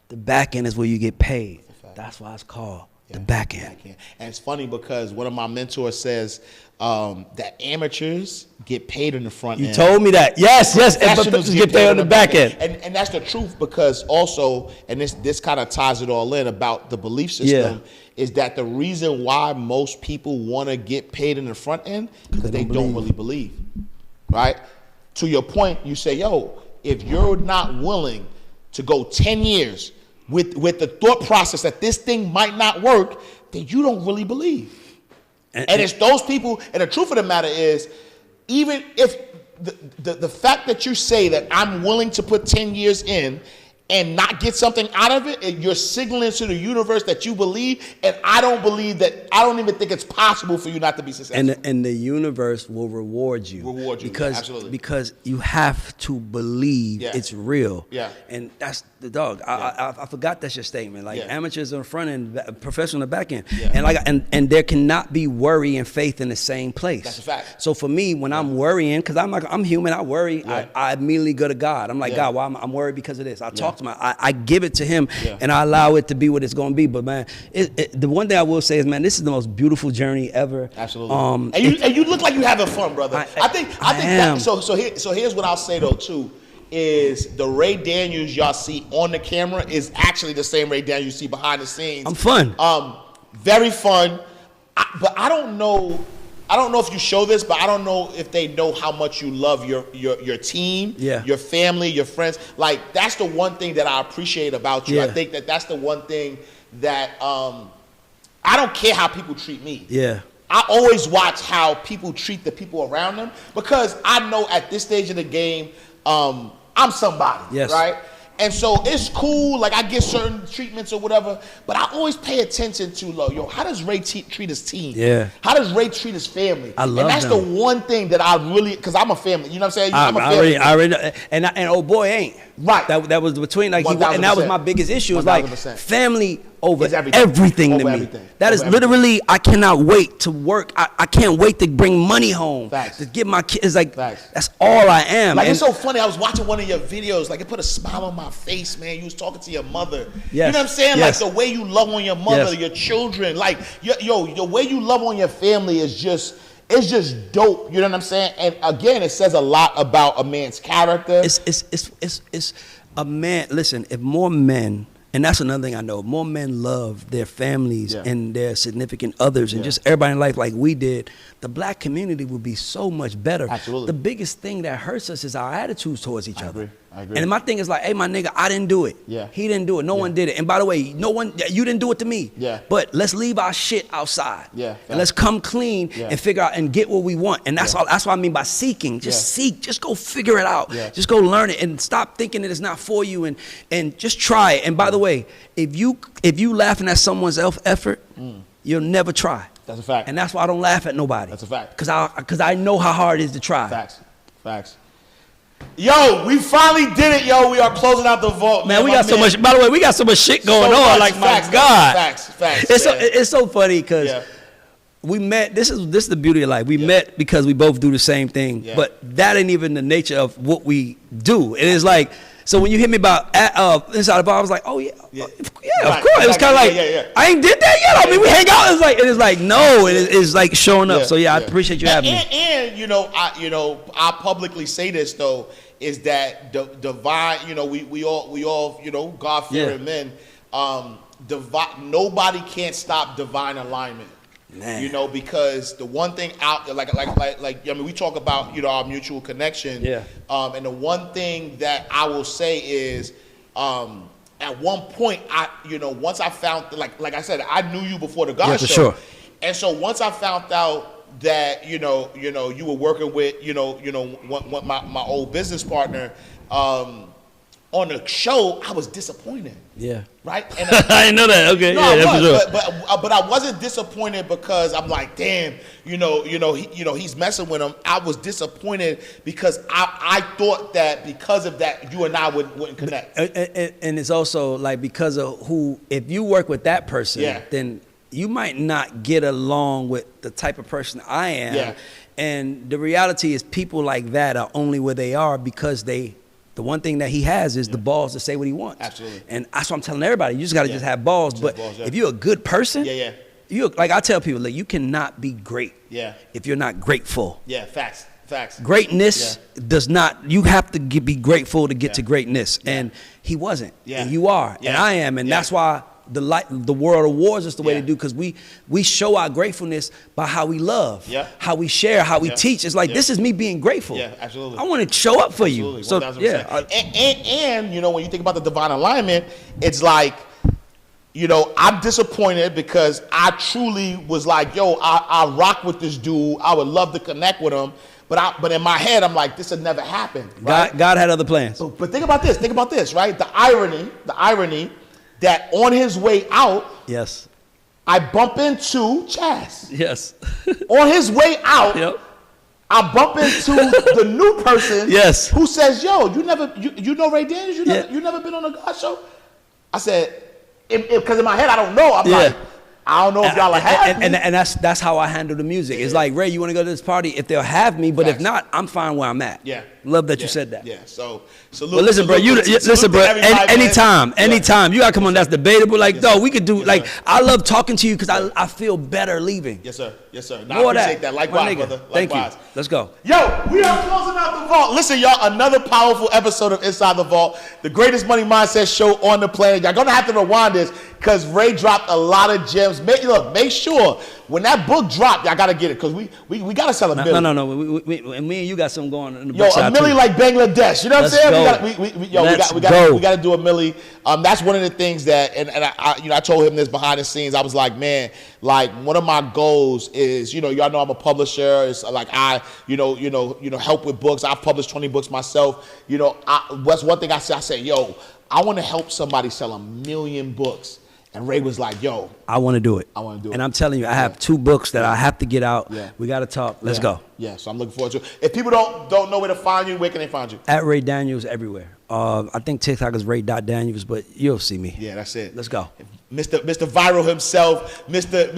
The back end is where you get paid. That's why it's called the back end. And it's funny because one of my mentors says that amateurs get paid on the front end. You told me that. Yes. Professionals get paid on the back end. And that's the truth, because also, and this kind of ties it all in about the belief system, is that the reason why most people want to get paid in the front end because they don't really believe, right? To your point, you say, yo, if you're not willing to go 10 years with the thought process that this thing might not work, then you don't really believe. And it's those people, and the truth of the matter is, even if the fact that you say that I'm willing to put 10 years in and not get something out of it, you're signaling to the universe that you believe, and I don't believe that. I don't even think it's possible for you not to be successful. And the universe will reward you. Because absolutely. Because you have to believe it's real. Yeah. And that's the dog. I forgot that's your statement. Like amateurs on the front end, professional on the back end. Yeah. And there cannot be worry and faith in the same place. That's a fact. So for me, when I'm worrying, because I'm human, I worry. Yeah. I immediately go to God. I'm like, God, why I'm worried because of this. I talk to him. I give it to him, and I allow it to be what it's going to be. But man, the one thing I will say is, man, this is the most beautiful journey ever. Absolutely. And you look like you're having fun, brother. I think that, so here's what I'll say though too, is the Ray Daniels y'all see on the camera is actually the same Ray Daniels you see behind the scenes. I'm fun. Very fun. But I don't know if you show this, but I don't know if they know how much you love your team, your family, your friends. Like, that's the one thing that I appreciate about you. I think that's the one thing that I don't care how people treat me. Yeah. I always watch how people treat the people around them, because I know at this stage of the game, I'm somebody, right? And so it's cool, like I get certain treatments or whatever, but I always pay attention to, how does Ray treat his team? Yeah. How does Ray treat his family? I love And that's them. the one thing that I really, because I'm a family, you know what I'm saying? I'm a family. I already know. And old boy ain't. Right. That was between, like, and that was my biggest issue. It's 1000%. like family over It's everything over to me. everything. That is Over literally, I cannot wait to work. I can't wait to bring money home. Facts. To give my kids, like, Facts. that's all I am. Like, and it's so funny. I was watching one of your videos. Like, it put a smile on my face, man. You was talking to your mother. Yes. You know what I'm saying? Yes. Like, the way you love on your mother, Yes. your children. Like, the way you love on your family is just, it's just dope. You know what I'm saying? And again, it says a lot about a man's character. It's a man. Listen, if more men, and that's another thing I know, if more men love their families and their significant others and just everybody in life like we did, the black community would be so much better. Absolutely. The biggest thing that hurts us is our attitudes towards each other. I agree. And my thing is like, hey, my nigga, I didn't do it. Yeah. He didn't do it. No one did it. And by the way, you didn't do it to me. Yeah. But let's leave our shit outside. Yeah. And let's come clean and figure out and get what we want. And that's all. That's what I mean by seeking. Just seek. Just go figure it out. Yeah. Just go learn it and stop thinking that it's not for you and just try it. And by the way, if you laughing at someone's effort, you'll never try. That's a fact. And that's why I don't laugh at nobody. That's a fact. Because I know how hard it is to try. Facts. Yo, we finally did it, yo. We are closing out the vault, man. We got so much. By the way, we got so much shit going on. Like, facts, my God. Facts. It's so funny because we met. This is the beauty of life. We met because we both do the same thing. Yeah. But that ain't even the nature of what we do. It is like, so when you hit me about Inside the Vault, I was like, oh yeah, of course. It was kind of like, I ain't did that yet. I mean, we hang out. It's like no, it's like showing up. So I appreciate you having me. And I publicly say this though, is that divine. We all God-fearing men. Nobody can't stop divine alignment. Man. Because the one thing out there, we talk about, our mutual connection. Yeah. And the one thing that I will say is, at one point, once I found, like I said, I knew you before the God show. Sure. And so once I found out that, you were working with, my old business partner, on the show, I was disappointed. Yeah. Right? And I didn't know that. Okay. No, yeah, I was, but I wasn't disappointed because I'm like, damn, he's messing with him. I was disappointed because I thought that because of that, you and I wouldn't connect. And it's also like because of if you work with that person, then you might not get along with the type of person I am. Yeah. And the reality is people like that are only where they are because the one thing that he has is the balls to say what he wants. Absolutely. And that's what I'm telling everybody. You just got to just have balls. But if you're a good person, like I tell people, like, you cannot be great if you're not grateful. Yeah, facts. Greatness does not, you have to be grateful to get to greatness. And he wasn't. And you are. And I am. And that's why the world awards us the way they do, because we show our gratefulness by how we love, how we share, how we teach. It's like, this is me being grateful. Yeah, absolutely. I want to show up for you. So 1000%. And when you think about the divine alignment, it's like, I'm disappointed because I truly was like, yo, I rock with this dude. I would love to connect with him. But in my head, I'm like, this would never happen. Right? God had other plans. But think about this. Think about this, right? The irony that on his way out, Yes. I bump into Chaz. Yes. On his way out, Yep. I bump into the new person. Yes. Who says, "Yo, you know Ray Daniels? You never been on a God show?" I said, because in my head I don't know. I'm like, I don't know if y'all are happy. And that's how I handle the music. It's like, Ray, you want to go to this party? If they'll have me, but if not, I'm fine where I'm at. Yeah. Love that you said that. Yeah. So But listen, bro. Anytime, you gotta come on. That's debatable. Like, no, we could do. Like, I love talking to you because I feel better leaving. Yes, sir. Yes, sir. No, I appreciate that. Likewise, brother. Thank you. Likewise. Let's go. Yo, we are closing out the vault. Listen, y'all, another powerful episode of Inside the Vault, the greatest money mindset show on the planet. Y'all gonna have to rewind this because Ray dropped a lot of gems. Make sure when that book dropped, y'all gotta get it because we gotta sell a million. No. Me and you got something going in the Yo, book a milli like Bangladesh. You know what I'm saying? We gotta do a milli. That's one of the things that, and I told him this behind the scenes. I was like, man, like one of my goals is, y'all know I'm a publisher. It's like I help with books. I've published 20 books myself. What's one thing I said, yo, I want to help somebody sell 1 million books. And Ray was like, yo, I want to do it. And I'm telling you, I have 2 books that I have to get out. Yeah. We got to talk. Let's go. Yeah, so I'm looking forward to it. If people don't know where to find you, where can they find you? At Ray Daniels everywhere. I think TikTok is Ray.Daniels, but you'll see me. Yeah, that's it. Let's go. Mr. Viral himself, Mr.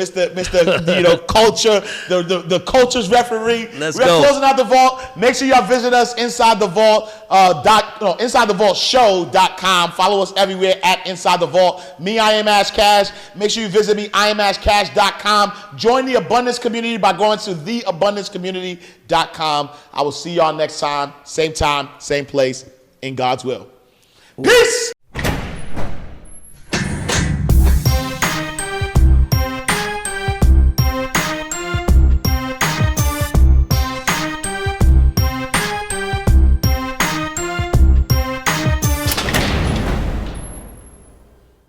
Culture, the culture's referee. Let's We're go. closing out the vault. Make sure y'all visit us inside the vault, InsideTheVaultShow.com. Follow us everywhere at Inside the Vault. Me, I am Ash Cash. Make sure you visit me, IamAshCash.com. Join the abundance community by going to theabundancecommunity.com. I will see y'all next time, same place, in God's will. Peace.